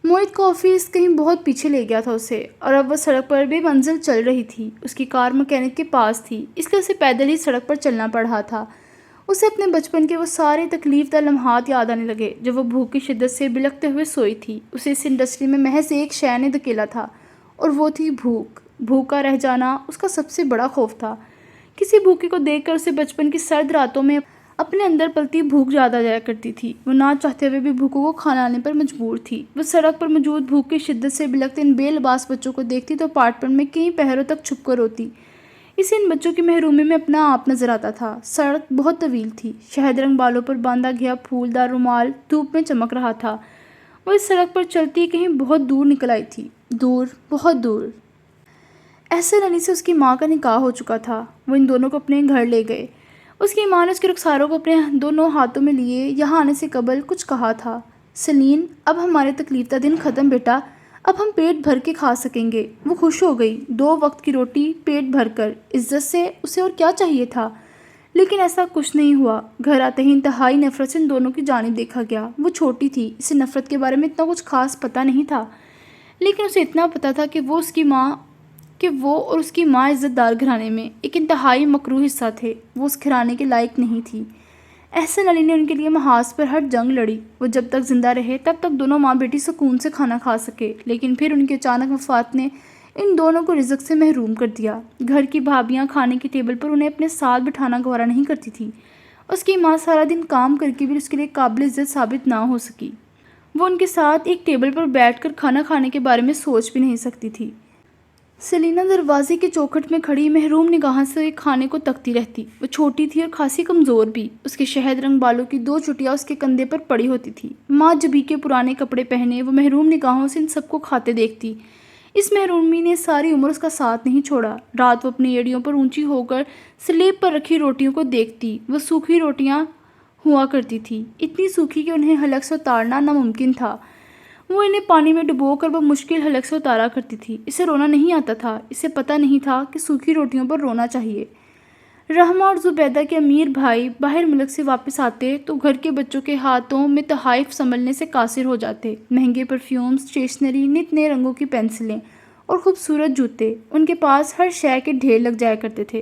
موید کا آفس کہیں بہت پیچھے لے گیا تھا اسے، اور اب وہ سڑک پر بے منزل چل رہی تھی۔ اس کی کار مکینک کے پاس تھی، اس لیے اسے پیدل ہی سڑک پر چلنا پڑ رہا تھا۔ اسے اپنے بچپن کے وہ سارے تکلیف دہ لمحات یاد آنے لگے جب وہ بھوک کی شدت سے بلکتے ہوئے سوئی تھی۔ اسے اس انڈسٹری میں محض ایک شے نے دھکیلا تھا، اور وہ تھی بھوک۔ بھوکا رہ جانا اس کا سب سے بڑا خوف تھا۔ کسی بھوکے کو دیکھ کر اسے بچپن کی سرد راتوں میں اپنے اندر پلتی بھوک یاد آ جایا کرتی تھی۔ وہ نہ چاہتے ہوئے بھی بھوکوں کو کھانا لانے پر مجبور تھی۔ وہ سڑک پر موجود بھوک کی شدت سے بلکتے ان بے لباس بچوں کو دیکھتی تو اپارٹمنٹ میں کئی پہروں تک چھپ کر روتی۔ اسے ان بچوں کی محرومی میں اپنا آپ نظر آتا تھا۔ سڑک بہت طویل تھی۔ شہد رنگ بالوں پر باندھا گیا پھولدار رومال دھوپ میں چمک رہا تھا۔ وہ اس سڑک پر چلتی کہیں بہت دور نکل آئی تھی، دور، بہت دور۔ احسن علی سے اس کی ماں کا نکاح ہو چکا تھا۔ وہ ان دونوں کو اپنے گھر لے گئے۔ اس کی ماں نے اس کے رخساروں کو اپنے دونوں ہاتھوں میں لیے یہاں آنے سے قبل کچھ کہا تھا۔ سلین، اب ہمارے تکلیف دہ دن ختم بیٹا، اب ہم پیٹ بھر کے کھا سکیں گے۔ وہ خوش ہو گئی۔ 2 وقت کی روٹی پیٹ بھر کر، عزت سے، اسے اور کیا چاہیے تھا؟ لیکن ایسا کچھ نہیں ہوا۔ گھر آتے ہی انتہائی نفرت سے ان دونوں کی جانب دیکھا گیا۔ وہ چھوٹی تھی، اسے نفرت کے بارے میں اتنا کچھ خاص پتہ نہیں تھا، لیکن اسے اتنا پتہ تھا کہ وہ اور اس کی ماں عزت دار گھرانے میں ایک انتہائی مکروہ حصہ تھے۔ وہ اس گھرانے کے لائق نہیں تھی۔ احسن علی نے ان کے لیے محاذ پر ہر جنگ لڑی۔ وہ جب تک زندہ رہے تب تک دونوں ماں بیٹی سکون سے کھانا کھا سکے، لیکن پھر ان کی اچانک وفات نے ان دونوں کو رزق سے محروم کر دیا۔ گھر کی بھابیاں کھانے کی ٹیبل پر انہیں اپنے ساتھ بٹھانا گوارا نہیں کرتی تھی۔ اس کی ماں سارا دن کام کر کے بھی اس کے لیے قابل عزت ثابت نہ ہو سکی۔ وہ ان کے ساتھ ایک ٹیبل پر بیٹھ کر کھانا کھانے کے بارے میں سوچ بھی نہیں سکتی تھی۔ سلینا دروازے کے چوکھٹ میں کھڑی محروم نگاہوں سے کھانے کو تکتی رہتی۔ وہ چھوٹی تھی اور خاصی کمزور بھی۔ اس کے شہد رنگ بالوں کی 2 چٹیاں اس کے کندھے پر پڑی ہوتی تھی۔ ماں جبھی کے پرانے کپڑے پہنے وہ محروم نگاہوں سے ان سب کو کھاتے دیکھتی۔ اس محرومی نے ساری عمر اس کا ساتھ نہیں چھوڑا۔ رات وہ اپنی ایڑیوں پر اونچی ہو کر سلیب پر رکھی روٹیوں کو دیکھتی۔ وہ سوکھی روٹیاں ہوا کرتی تھی، اتنی سوکھی کہ انہیں حلق سے اتارنا ناممکن تھا۔ وہ انہیں پانی میں ڈبو کر بمشکل حلق سے اتارا کرتی تھی۔ اسے رونا نہیں آتا تھا۔ اسے پتہ نہیں تھا کہ سوکھی روٹیوں پر رونا چاہیے۔ رحمہ اور زبیدہ کے امیر بھائی باہر ملک سے واپس آتے تو گھر کے بچوں کے ہاتھوں میں تحائف سنبھلنے سے قاصر ہو جاتے۔ مہنگے پرفیومز، اسٹیشنری، نت نئے رنگوں کی پینسلیں اور خوبصورت جوتے، ان کے پاس ہر شے کے ڈھیر لگ جایا کرتے تھے۔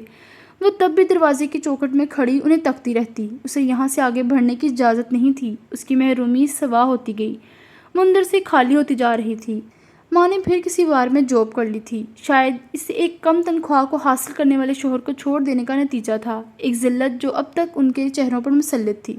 وہ تب بھی دروازے کی چوکھٹ میں کھڑی انہیں تکتی رہتی۔ اسے یہاں سے آگے بڑھنے کی اجازت نہیں تھی۔ اس کی محرومی سوا ہوتی گئی، مندر سے خالی ہوتی جا رہی تھی۔ ماں نے پھر کسی بار میں جاب کر لی تھی۔ شاید اس ایک کم تنخواہ کو حاصل کرنے والے شوہر کو چھوڑ دینے کا نتیجہ تھا، ایک ذلت جو اب تک ان کے چہروں پر مسلط تھی۔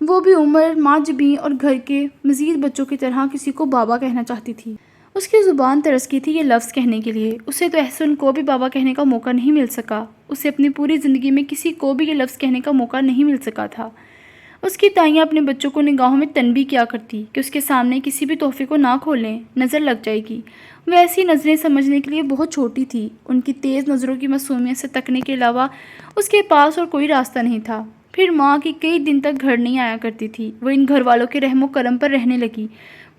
وہ بھی عمر ماجبیں اور گھر کے مزید بچوں کی طرح کسی کو بابا کہنا چاہتی تھی۔ اس کی زبان ترس کی تھی یہ لفظ کہنے کے لیے۔ اسے تو احسن کو بھی بابا کہنے کا موقع نہیں مل سکا۔ اسے اپنی پوری زندگی میں کسی کو بھی یہ لفظ کہنے کا موقع نہیں مل سکا تھا۔ اس کی تائیاں اپنے بچوں کو نگاہوں میں تنبیہ کیا کرتی کہ اس کے سامنے کسی بھی تحفے کو نہ کھولیں، نظر لگ جائے گی۔ وہ ایسی نظریں سمجھنے کے لیے بہت چھوٹی تھی۔ ان کی تیز نظروں کی معصومیت سے تکنے کے علاوہ اس کے پاس اور کوئی راستہ نہیں تھا۔ پھر ماں کی کئی دن تک گھر نہیں آیا کرتی تھی۔ وہ ان گھر والوں کے رحم و کرم پر رہنے لگی۔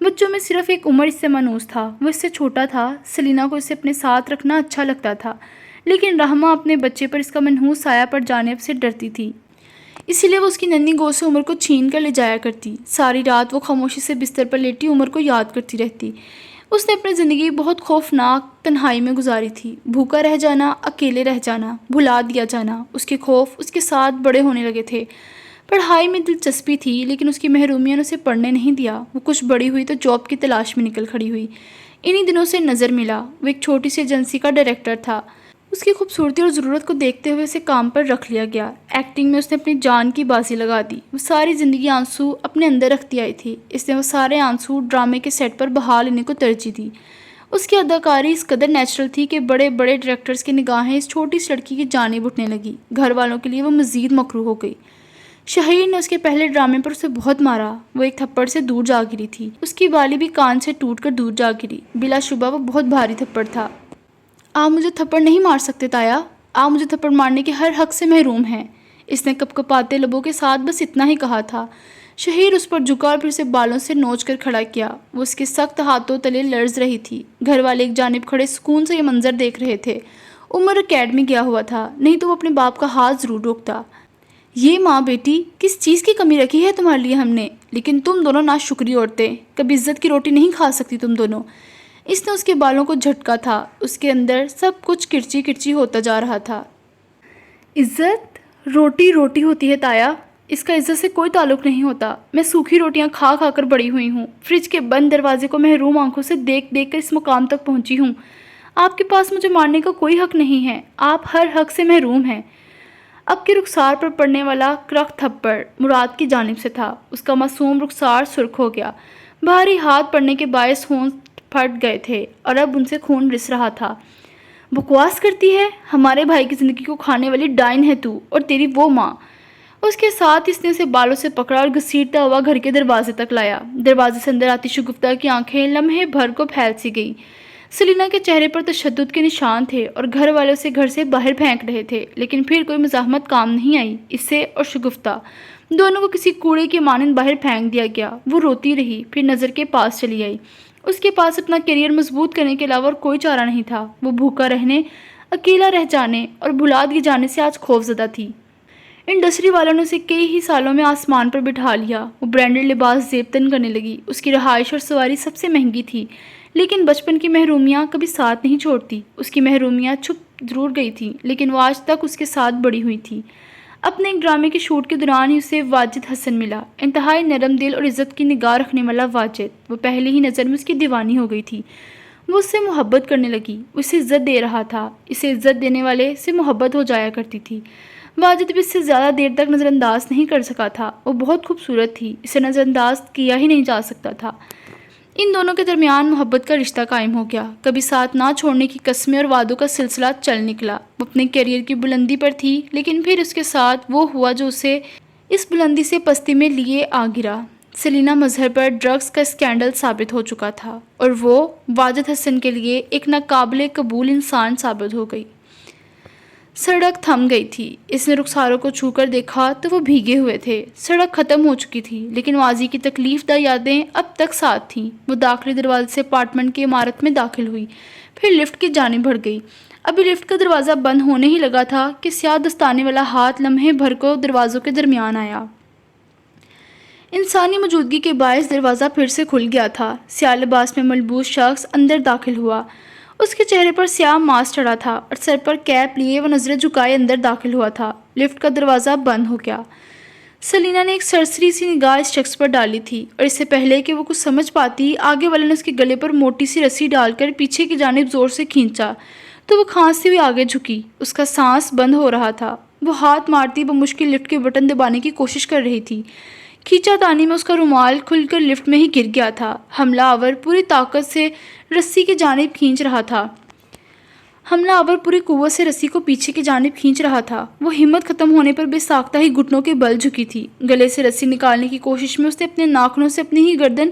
بچوں میں صرف ایک عمر اس سے مانوس تھا، وہ اس سے چھوٹا تھا۔ سلینا کو اسے اپنے ساتھ رکھنا اچھا لگتا تھا، لیکن رحمہ اپنے بچے پر اس کا منحوس سایہ پڑ جانے سے ڈرتی تھی۔ اسی لیے وہ اس کی ننھی گود سے عمر کو چھین کر لے جایا کرتی۔ ساری رات وہ خاموشی سے بستر پر لیٹی عمر کو یاد کرتی رہتی۔ اس نے اپنی زندگی بہت خوفناک تنہائی میں گزاری تھی۔ بھوکا رہ جانا، اکیلے رہ جانا، بھلا دیا جانا، اس کے خوف اس کے ساتھ بڑے ہونے لگے تھے۔ پڑھائی میں دلچسپی تھی لیکن اس کی محرومیوں نے اسے پڑھنے نہیں دیا۔ وہ کچھ بڑی ہوئی تو جاب کی تلاش میں نکل کھڑی ہوئی۔ انہی دنوں سے نظر ملا۔ وہ ایک چھوٹی سی ایجنسی کا ڈائریکٹر تھا۔ اس کی خوبصورتی اور ضرورت کو دیکھتے ہوئے اسے کام پر رکھ لیا گیا۔ ایکٹنگ میں اس نے اپنی جان کی بازی لگا دی۔ وہ ساری زندگی آنسو اپنے اندر رکھتی آئی تھی۔ اس نے وہ سارے آنسو ڈرامے کے سیٹ پر بہا لینے کو ترجیح دی۔ اس کی اداکاری اس قدر نیچرل تھی کہ بڑے بڑے ڈائریکٹرز کی نگاہیں اس چھوٹی سی لڑکی کی جانب اٹھنے لگی۔ گھر والوں کے لیے وہ مزید مکروہ ہو گئی۔ شہیر نے اس کے پہلے ڈرامے پر اسے بہت مارا۔ وہ ایک تھپڑ سے دور جا گری تھی۔ اس کی بالی بھی کان سے ٹوٹ کر دور جا گری۔ بلا شبہ وہ بہت بھاری تھپڑ تھا۔ آپ مجھے تھپڑ نہیں مار سکتے تایا۔ آپ مجھے تھپڑ مارنے کے ہر حق سے محروم ہیں۔ اس نے کپکپاتے لبوں کے ساتھ بس اتنا ہی کہا تھا۔ شہیر اس پر جھکا اور پھر اسے بالوں سے نوچ کر کھڑا کیا۔ وہ اس کے سخت ہاتھوں تلے لرز رہی تھی۔ گھر والے ایک جانب کھڑے سکون سے یہ منظر دیکھ رہے تھے۔ عمر اکیڈمی گیا ہوا تھا، نہیں تو وہ اپنے باپ کا ہاتھ ضرور روکتا۔ یہ ماں بیٹی، کس چیز کی کمی رکھی ہے تمہارے لیے ہم نے؟ لیکن تم دونوں ناشکری عورتیں، کبھی عزت کی روٹی نہیں کھا سکتی تم دونوں۔ اس نے اس کے بالوں کو جھٹکا تھا۔ اس کے اندر سب کچھ کرچی کرچی ہوتا جا رہا تھا۔ عزت؟ روٹی روٹی ہوتی ہے تایا، اس کا عزت سے کوئی تعلق نہیں ہوتا۔ میں سوکھی روٹیاں کھا کھا کر بڑی ہوئی ہوں، فریج کے بند دروازے کو محروم آنکھوں سے دیکھ دیکھ کر اس مقام تک پہنچی ہوں۔ آپ کے پاس مجھے مارنے کا کوئی حق نہیں ہے، آپ ہر حق سے محروم ہیں۔ اب کے رخسار پر پڑنے والا کرخ تھپڑ مراد کی جانب سے تھا۔ اس کا معصوم رخسار سرخ ہو گیا۔ بھاری ہاتھ پڑنے کے باعث ہونٹ پھٹ گئے تھے اور اب ان سے خون رس رہا تھا۔ بکواس کرتی ہے، ہمارے بھائی کی زندگی کو کھانے والی ڈائن ہے تو، اور تیری وہ ماں۔ اس کے ساتھ اس نے اسے بالوں سے پکڑا اور گھسیٹتا ہوا گھر کے دروازے تک لایا۔ دروازے سے اندر آتی شگفتہ کی آنکھیں لمحے بھر کو پھیل سی گئیں۔ سلینا کے چہرے پر تشدد کے نشان تھے اور گھر والے اسے گھر سے باہر پھینک رہے تھے، لیکن پھر کوئی مزاحمت کام نہیں آئی۔ اسے اور شگفتہ دونوں کو کسی کوڑے کے مانند باہر پھینک دیا گیا۔ وہ روتی رہی، پھر نظر کے پاس چلی آئی۔ اس کے پاس اپنا کیریئر مضبوط کرنے کے علاوہ اور کوئی چارہ نہیں تھا۔ وہ بھوکا رہنے، اکیلا رہ جانے اور بھلا دیے جانے سے آج خوف زدہ تھی۔ انڈسٹری والوں نے اسے کئی ہی سالوں میں آسمان پر بٹھا لیا۔ وہ برانڈڈ لباس زیب تن کرنے لگی۔ اس کی رہائش اور سواری سب سے مہنگی تھی، لیکن بچپن کی محرومیاں کبھی ساتھ نہیں چھوڑتی۔ اس کی محرومیاں چھپ ضرور گئی تھیں، لیکن وہ آج تک اس کے ساتھ بڑی ہوئی تھی۔ اپنے ایک ڈرامے کے شوٹ کے دوران ہی اسے واجد حسن ملا، انتہائی نرم دل اور عزت کی نگاہ رکھنے والا واجد۔ وہ پہلی ہی نظر میں اس کی دیوانی ہو گئی تھی۔ وہ اس سے محبت کرنے لگی۔ وہ اسے عزت دے رہا تھا، اسے عزت دینے والے سے محبت ہو جایا کرتی تھی۔ واجد بھی اس سے زیادہ دیر تک نظر انداز نہیں کر سکا تھا۔ وہ بہت خوبصورت تھی، اسے نظر انداز کیا ہی نہیں جا سکتا تھا۔ ان دونوں کے درمیان محبت کا رشتہ قائم ہو گیا۔ کبھی ساتھ نہ چھوڑنے کی قسمیں اور وعدوں کا سلسلہ چل نکلا۔ وہ اپنے کیریئر کی بلندی پر تھی، لیکن پھر اس کے ساتھ وہ ہوا جو اسے اس بلندی سے پستی میں لیے آ گرا۔ سلینا مظہر پر ڈرگز کا اسکینڈل ثابت ہو چکا تھا اور وہ واجد حسن کے لیے ایک ناقابل قبول انسان ثابت ہو گئی۔ سڑک تھم گئی تھی۔ اس نے رخساروں کو چھو کر دیکھا تو وہ بھیگے ہوئے تھے۔ سڑک ختم ہو چکی تھی، لیکن ماضی کی تکلیف دہ یادیں اب تک ساتھ تھیں۔ وہ داخلی دروازے سے اپارٹمنٹ کی عمارت میں داخل ہوئی، پھر لفٹ کی جانب بڑھ گئی۔ ابھی لفٹ کا دروازہ بند ہونے ہی لگا تھا کہ سیاہ دستانے والا ہاتھ لمحے بھر کو دروازوں کے درمیان آیا۔ انسانی موجودگی کے باعث دروازہ پھر سے کھل گیا تھا۔ سیاہ لباس میں ملبوس شخص اندر داخل ہوا۔ اس کے چہرے پر سیاہ ماسک چڑھا تھا اور سر پر کیپ لیے وہ نظریں جھکائے اندر داخل ہوا تھا۔ لفٹ کا دروازہ بند ہو گیا۔ سلینا نے ایک سرسری سی نگاہ اس شخص پر ڈالی تھی اور اس سے پہلے کہ وہ کچھ سمجھ پاتی، آگے والے نے اس کے گلے پر موٹی سی رسی ڈال کر پیچھے کی جانب زور سے کھینچا تو وہ کھانستی ہوئی آگے جھکی۔ اس کا سانس بند ہو رہا تھا۔ وہ ہاتھ مارتی بمشکل لفٹ کے بٹن دبانے کی کوشش کر رہی تھی۔ کھینچا تانی میں اس کا رومال کھل کر لفٹ میں ہی گر گیا تھا۔ حملہ آور پوری طاقت سے رسی کی جانب کھینچ رہا تھا۔ حملہ آور پوری قوت سے رسی کو پیچھے کی جانب کھینچ رہا تھا۔ وہ ہمت ختم ہونے پر بے ساختہ ہی گھٹنوں کے بل جھکی تھی۔ گلے سے رسی نکالنے کی کوشش میں اس نے اپنے ناخنوں سے اپنی ہی گردن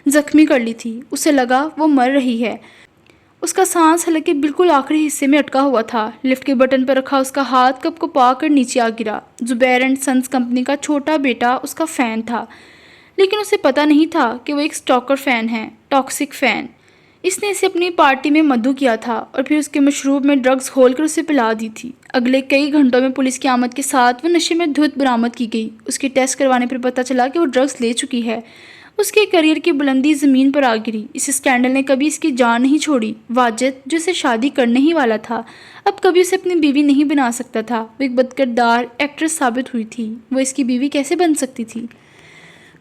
زخمی کر لی تھی۔ اسے لگا وہ مر رہی ہے۔ اس کا سانس حلق کے بالکل آخری حصے میں اٹکا ہوا تھا۔ لفٹ کے بٹن پر رکھا اس کا ہاتھ کپ کو پا کر نیچے آ گرا۔ زبیر اینڈ سنز کمپنی کا چھوٹا بیٹا اس کا فین تھا، لیکن اسے پتہ نہیں تھا کہ وہ ایک سٹاکر فین ہے، ٹاکسک فین۔ اس نے اسے اپنی پارٹی میں مدعو کیا تھا اور پھر اس کے مشروب میں ڈرگز گھول کر اسے پلا دی تھی۔ اگلے کئی گھنٹوں میں پولیس کی آمد کے ساتھ وہ نشے میں دھت برآمد کی گئی۔ اس کے ٹیسٹ کروانے پر پتہ چلا کہ وہ ڈرگز لے چکی ہے۔ اس کے کیریئر کی بلندی زمین پر آ گری۔ اس اسکینڈل نے کبھی اس کی جان نہیں چھوڑی۔ واجد جو اسے شادی کرنے ہی والا تھا اب کبھی اسے اپنی بیوی نہیں بنا سکتا تھا۔ وہ ایک بدکردار ایکٹریس ثابت ہوئی تھی۔ وہ اس کی بیوی کیسے بن سکتی تھی؟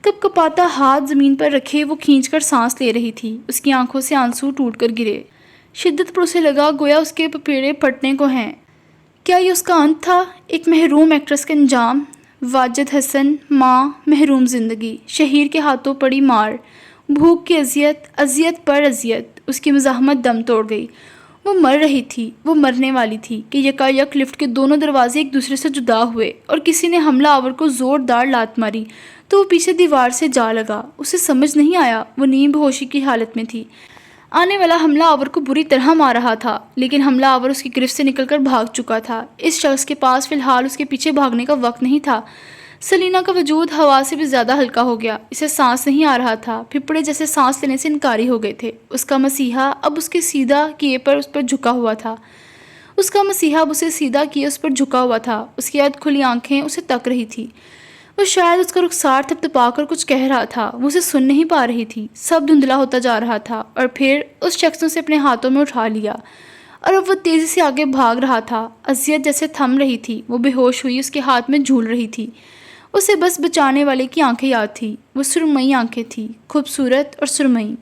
کپ کپاتا ہاتھ زمین پر رکھے وہ کھینچ کر سانس لے رہی تھی۔ اس کی آنکھوں سے آنسو ٹوٹ کر گرے۔ شدت پر اسے لگا گویا اس کے پپیڑے پھٹنے کو ہیں۔ کیا یہ اس کا انت تھا؟ ایک محروم ایکٹریس کا انجام؟ واجد حسن، ماں، محروم زندگی، شہیر کے ہاتھوں پڑی مار، بھوک کی اذیت، اذیت پر اذیت۔ اس کی مزاحمت دم توڑ گئی۔ وہ مر رہی تھی، وہ مرنے والی تھی کہ یکایک لفٹ کے دونوں دروازے ایک دوسرے سے جدا ہوئے اور کسی نے حملہ آور کو زوردار لات ماری تو وہ پیچھے دیوار سے جا لگا۔ اسے سمجھ نہیں آیا، وہ نیم بہوشی کی حالت میں تھی۔ آنے والا حملہ آور کو بری طرح مار رہا تھا، لیکن حملہ آور اس کی گرفت سے نکل کر بھاگ چکا تھا۔ اس شخص کے پاس فی الحال اس کے پیچھے بھاگنے کا وقت نہیں تھا۔ سلینا کا وجود ہوا سے بھی زیادہ ہلکا ہو گیا۔ اسے سانس نہیں آ رہا تھا۔ پھپھڑے جیسے سانس لینے سے انکاری ہو گئے تھے۔ اس کا مسیحا اب اس کے سیدھا کیے پر اس پر جھکا ہوا تھا۔ اس کا مسیحا اب اسے سیدھا کیے اس پر جھکا ہوا تھا۔ اس کی اد کھلی آنکھیں اسے تک رہی تھی۔ وہ شاید اس کا رخسار تھپتھپا کر کچھ کہہ رہا تھا، وہ اسے سن نہیں پا رہی تھی۔ سب دھندلا ہوتا جا رہا تھا اور پھر اس شخص نے اسے اپنے ہاتھوں میں اٹھا لیا اور اب وہ تیزی سے آگے بھاگ رہا تھا۔ اذیت جیسے تھم رہی تھی۔ وہ بے ہوش ہوئی اس کے ہاتھ میں جھول رہی تھی۔ اسے بس بچانے والے کی آنکھیں یاد تھی۔ وہ سرمئی آنکھیں تھیں، خوبصورت اور سرمئی۔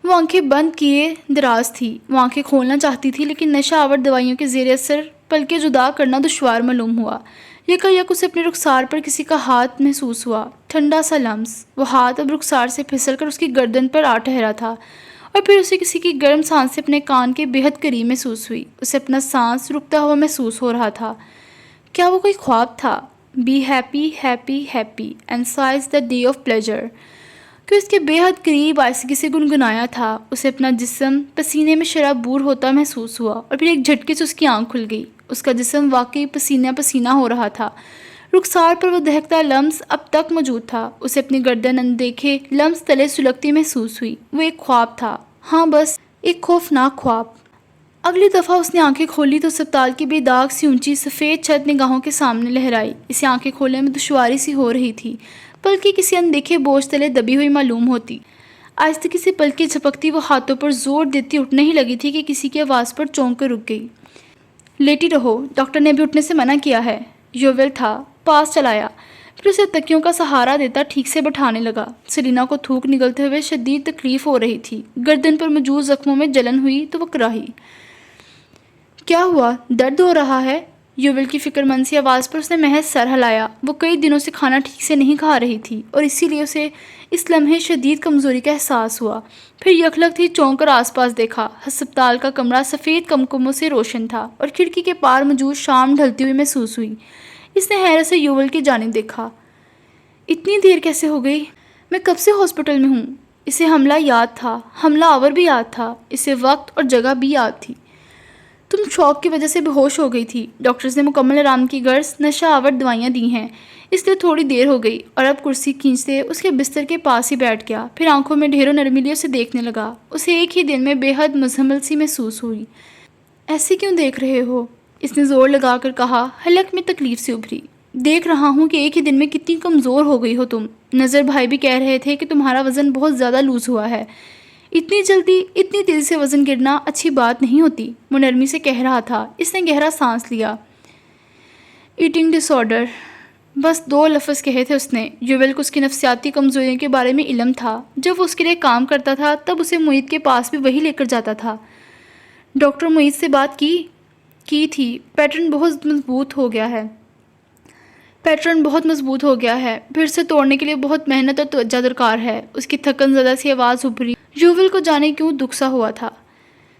وہ آنکھیں بند کیے دراز تھی۔ وہ آنکھیں کھولنا چاہتی تھی لیکن نشہ آور دوائیوں کے زیر اثر پلکیں جدا کرنا دشوار معلوم ہوا۔ یکایک اسے اپنے رخسار پر کسی کا ہاتھ محسوس ہوا، ٹھنڈا سا لمس۔ وہ ہاتھ اب رخسار سے پھسل کر اس کی گردن پر آ ٹھہرا تھا اور پھر اسے کسی کی گرم سانس سے اپنے کان کے بے حد قریب محسوس ہوئی۔ اسے اپنا سانس رکتا ہوا محسوس ہو رہا تھا۔ کیا وہ کوئی خواب تھا؟ Be happy happy happy and seize the day of pleasure کہ اس کے بے حد قریب آہستگی سے گنگنایا تھا۔ اسے اپنا جسم پسینے میں شرابور ہوتا محسوس ہوا اور پھر ایک جھٹکے سے اس کی آنکھ کھل گئی۔ اس کا جسم واقعی پسینہ پسینہ ہو رہا تھا۔ رخسار پر وہ دہکتا لمس اب تک موجود تھا۔ اسے اپنی گردن اندیکھے لمس تلے سلگتی محسوس ہوئی۔ وہ ایک خواب تھا، ہاں بس ایک خوفناک خواب۔ اگلی دفعہ اس نے آنکھیں کھولی تو اسپتال کی بے داغ سی اونچی سفید چھت نگاہوں کے سامنے لہرائی۔ اسے آنکھیں کھولنے میں دشواری سی ہو رہی تھی، پلکیں کسی اندیکھے بوجھ تلے دبی ہوئی معلوم ہوتی۔ آہستگی سے پلکیں جھپکتی وہ ہاتھوں پر زور دیتی اٹھنے ہی لگی تھی کہ کسی کی آواز پر چونک کر رک گئی۔ لیٹی رہو، ڈاکٹر نے ابھی اٹھنے سے منع کیا ہے۔ یوول تھا، پاس چلایا، پھر اسے تکیوں کا سہارا دیتا ٹھیک سے بٹھانے لگا۔ سلینا کو تھوک نگلتے ہوئے شدید تکلیف ہو رہی تھی۔ گردن پر موجود زخموں میں جلن ہوئی تو وہ کراہی۔ کیا ہوا؟ درد ہو رہا ہے؟ یوول کی فکر مند سی آواز پر اس نے محض سر ہلایا۔ وہ کئی دنوں سے کھانا ٹھیک سے نہیں کھا رہی تھی اور اسی لیے اسے اس لمحے شدید کمزوری کا احساس ہوا۔ پھر یکلخت ہی چونک کر آس پاس دیکھا۔ ہسپتال کا کمرہ سفید کمکموں سے روشن تھا اور کھڑکی کے پار موجود شام ڈھلتی ہوئی محسوس ہوئی۔ اس نے حیرت سے یوول کی جانب دیکھا۔ اتنی دیر کیسے ہو گئی؟ میں کب سے ہاسپٹل میں ہوں؟ اسے حملہ یاد تھا، حملہ آور بھی یاد تھا، اسے وقت اور جگہ بھی یاد تھی۔ تم شوق کی وجہ سے بے ہوش ہو گئی تھی۔ ڈاکٹرز نے مکمل آرام کی غرض نشہ آور دوائیاں دی ہیں، اس لیے تھوڑی دیر ہو گئی۔ اور اب کرسی کھینچتے اس کے بستر کے پاس ہی بیٹھ گیا، پھر آنکھوں میں ڈھیروں نرمی لیے اسے دیکھنے لگا۔ اسے ایک ہی دن میں بے حد مزمل سی محسوس ہوئی۔ ایسے کیوں دیکھ رہے ہو؟ اس نے زور لگا کر کہا۔ حلق میں تکلیف سے ابھری۔ دیکھ رہا ہوں کہ ایک ہی دن میں کتنی کمزور ہو گئی ہو تم۔ نظر بھائی بھی کہہ رہے تھے کہ تمہارا وزن بہت زیادہ لوز ہوا ہے۔ اتنی جلدی اتنی تیزی سے وزن گرنا اچھی بات نہیں ہوتی، وہ نرمی سے کہہ رہا تھا۔ اس نے گہرا سانس لیا۔ ایٹنگ ڈس آرڈر، بس 2 لفظ کہے تھے اس نے۔ یوول کو اس کی نفسیاتی کمزوریوں کے بارے میں علم تھا۔ جب وہ اس کے لیے کام کرتا تھا تب اسے معید کے پاس بھی وہی لے کر جاتا تھا۔ ڈاکٹر معید سے بات کی تھی۔ پیٹرن بہت مضبوط ہو گیا ہے، پھر سے توڑنے کے لیے بہت محنت اور توجہ درکار ہے۔ اس کی تھکن زدہ سی آواز ابھری۔ یوول کو جانے کیوں دکھ سا ہوا تھا۔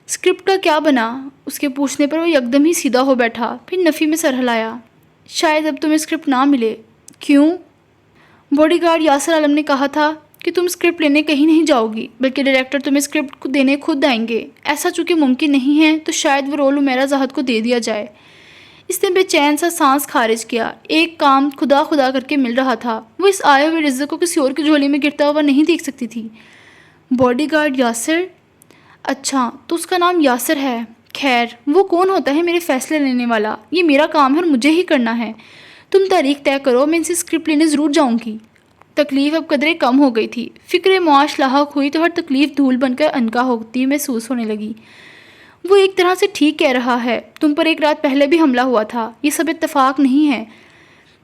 اسکرپٹ کا کیا بنا؟ اس کے پوچھنے پر وہ یکدم ہی سیدھا ہو بیٹھا، پھر نفی میں سر ہلایا۔ شاید اب تمہیں اسکرپٹ نہ ملے۔ کیوں؟ باڈی گارڈ یاسر عالم نے کہا تھا کہ تم اسکرپٹ لینے کہیں نہیں جاؤ گی، بلکہ ڈائریکٹر تمہیں اسکرپٹ دینے خود آئیں گے۔ ایسا چونکہ ممکن نہیں ہے تو شاید وہ رول عمیرہ زاہد کو دے دیا جائے۔ اس نے بے چین سا سانس خارج کیا۔ ایک کام خدا خدا کر کے مل رہا تھا۔ وہ اس آئے ہوئے رزق کو کسی اور کی جھولی میں گرتا ہوا نہیں دیکھ سکتی تھی۔ Body guard Yasir? اچھا تو اس کا نام یاسر ہے۔ خیر وہ کون ہوتا ہے میرے فیصلے لینے والا؟ یہ میرا کام ہے اور مجھے ہی کرنا ہے۔ تم تاریخ طے کرو، میں ان سے اسکرپٹ لینے ضرور جاؤں گی۔ تکلیف اب قدرے کم ہو گئی تھی۔ فکر معاش لاحق ہوئی تو ہر تکلیف دھول بن کر عنقا ہوتی محسوس ہونے لگی۔ وہ ایک طرح سے ٹھیک کہہ رہا ہے، تم پر ایک رات پہلے بھی حملہ ہوا تھا، یہ سب اتفاق نہیں ہے۔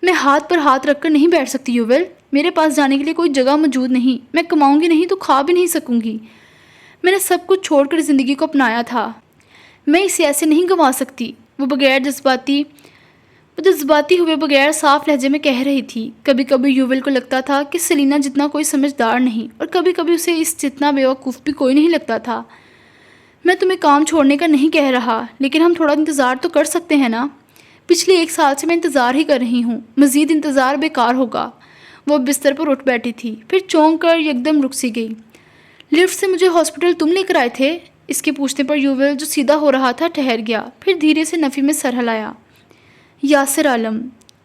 میں ہاتھ پر ہاتھ رکھ کر نہیں بیٹھ سکتی یوول، میرے پاس جانے کے لیے کوئی جگہ موجود نہیں، میں کماؤں گی نہیں تو کھا بھی نہیں سکوں گی۔ میں نے سب کچھ چھوڑ کر زندگی کو اپنایا تھا، میں اسے ایسے نہیں گنوا سکتی۔ وہ جذباتی ہوئے بغیر صاف لہجے میں کہہ رہی تھی۔ کبھی کبھی یوول کو لگتا تھا کہ سلینا جتنا کوئی سمجھدار نہیں، اور کبھی کبھی اسے اس جتنا بیوقوف بھی کوئی نہیں لگتا تھا۔ میں تمہیں کام چھوڑنے کا نہیں کہہ رہا، لیکن ہم تھوڑا انتظار تو کر سکتے ہیں نا؟ پچھلے 1 سال سے میں انتظار ہی کر رہی ہوں، مزید انتظار بیکار ہوگا۔ وہ بستر پر اٹھ بیٹھی تھی، پھر چونک کر یکدم رک سی گئی۔ لفٹ سے مجھے ہاسپٹل تم لے کر آئے تھے؟ اس کے پوچھنے پر یوول جو سیدھا ہو رہا تھا ٹھہر گیا، پھر دھیرے سے نفی میں سر ہلایا۔ یاسر عالم،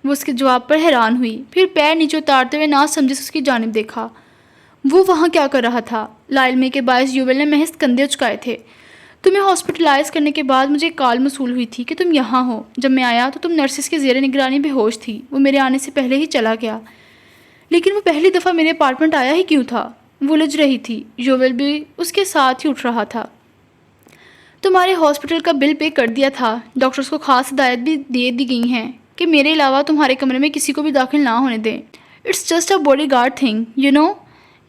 وہ اس کے جواب پر حیران ہوئی، پھر پیر نیچے اتارتے ہوئے نہ سمجھے اس کی جانب دیکھا۔ وہ وہاں کیا کر رہا تھا؟ لا علمی کے باعث یوول نے محض کندھے اچکائے تھے۔ تمہیں ہاسپٹلائز کرنے کے بعد مجھے ایک کال موصول ہوئی تھی کہ تم یہاں ہو۔ جب میں آیا تو تم نرسز کے زیر نگرانی بے ہوش تھی، وہ میرے آنے سے پہلے ہی چلا گیا۔ لیکن وہ پہلی دفعہ میرے اپارٹمنٹ آیا ہی کیوں تھا؟ وہ الجھ رہی تھی، یوول بھی اس کے ساتھ ہی اٹھ رہا تھا۔ تمہارے ہاسپٹل کا بل پے کر دیا تھا، ڈاکٹرز کو خاص ہدایت بھی دے دی گئی ہیں کہ میرے علاوہ تمہارے کمرے میں کسی کو بھی داخل نہ ہونے دیں۔ It's just a bodyguard thing, you know.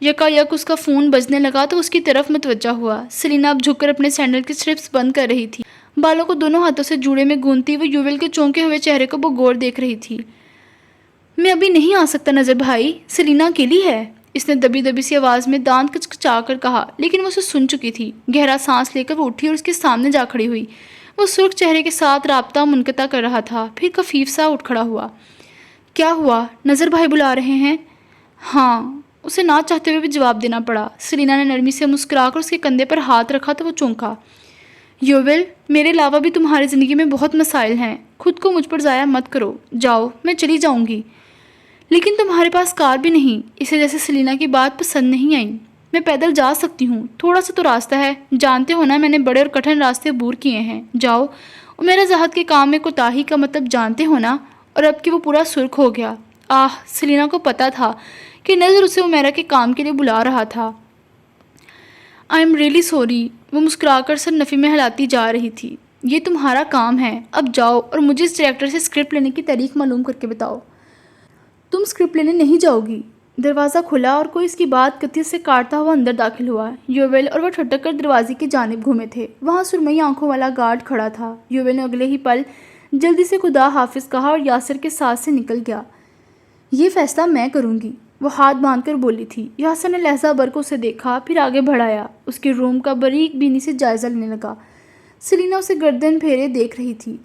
یکا یک اس کا فون بجنے لگا تو اس کی طرف متوجہ ہوا۔ سلینا اب جھک کر اپنے سینڈل کی اسٹرپس بند کر رہی تھی، بالوں کو دونوں ہاتھوں سے جوڑے میں گونتی وہ یوول کے چونکے ہوئے چہرے کو بغور دیکھ رہی تھی۔ میں ابھی نہیں آ سکتا نظر بھائی، سلینا اکیلی ہے، اس نے دبی دبی سی آواز میں دانت کچکچا کر کہا، لیکن وہ اسے سن چکی تھی۔ گہرا سانس لے کر وہ اٹھی اور اس کے سامنے جا کھڑی ہوئی۔ وہ سرخ چہرے کے ساتھ رابطہ منقطع کر رہا تھا، پھر خفیف سا اٹھ کھڑا ہوا۔ کیا ہوا؟ نظر بھائی بلا رہے ہیں؟ ہاں، اسے نہ چاہتے ہوئے بھی جواب دینا پڑا۔ سلینا نے نرمی سے مسکرا کر اس کے کندھے پر ہاتھ رکھا تو وہ چونکا۔ یوول، میرے علاوہ بھی تمہاری زندگی میں بہت مسائل ہیں، خود کو مجھ پر ضائع مت کرو۔ جاؤ، میں چلی جاؤں گی۔ لیکن تمہارے پاس کار بھی نہیں۔ اسے جیسے سلینا کی بات پسند نہیں آئی۔ میں پیدل جا سکتی ہوں، تھوڑا سا تو راستہ ہے، جانتے ہو نا میں نے بڑے اور کٹھن راستے عبور کیے ہیں۔ جاؤ، اور میرا زہد کے کام میں کوتاہی کا مطلب جانتے ہو نا؟ اور اب کہ وہ پورا سرخ ہو گیا۔ سلینا کو پتا تھا کہ نظر اسے عمیرہ کے کام کے لیے بلا رہا تھا۔ آئی ایم ریئلی سوری، وہ مسکرا کر سر نفی میں ہلاتی جا رہی تھی۔ یہ تمہارا کام ہے، اب جاؤ اور مجھے اس ڈائریکٹر سے اسکرپٹ لینے کی تاریخ معلوم کر کے بتاؤ۔ تم اسکرپٹ لینے نہیں جاؤ گی؟ دروازہ کھلا اور کوئی اس کی بات قطعیت سے کاٹتا ہوا اندر داخل ہوا۔ یوول اور وہ ٹھٹک کر دروازے کی جانب گھومے تھے۔ وہاں سرمئی آنکھوں والا گارڈ کھڑا تھا۔ یوول نے اگلے ہی پل جلدی سے خدا حافظ کہا اور یاسر کے ساتھ سے نکل گیا۔ یہ فیصلہ میں کروں گی، وہ ہاتھ باندھ کر بولی تھی۔ یاسر نے لہجہ بھر کو اسے دیکھا، پھر آگے بڑھایا، اس کے روم کا باریک بینی سے جائزہ لینے لگا۔ سلینا اسے گردن پھیرے دیکھ رہی تھی۔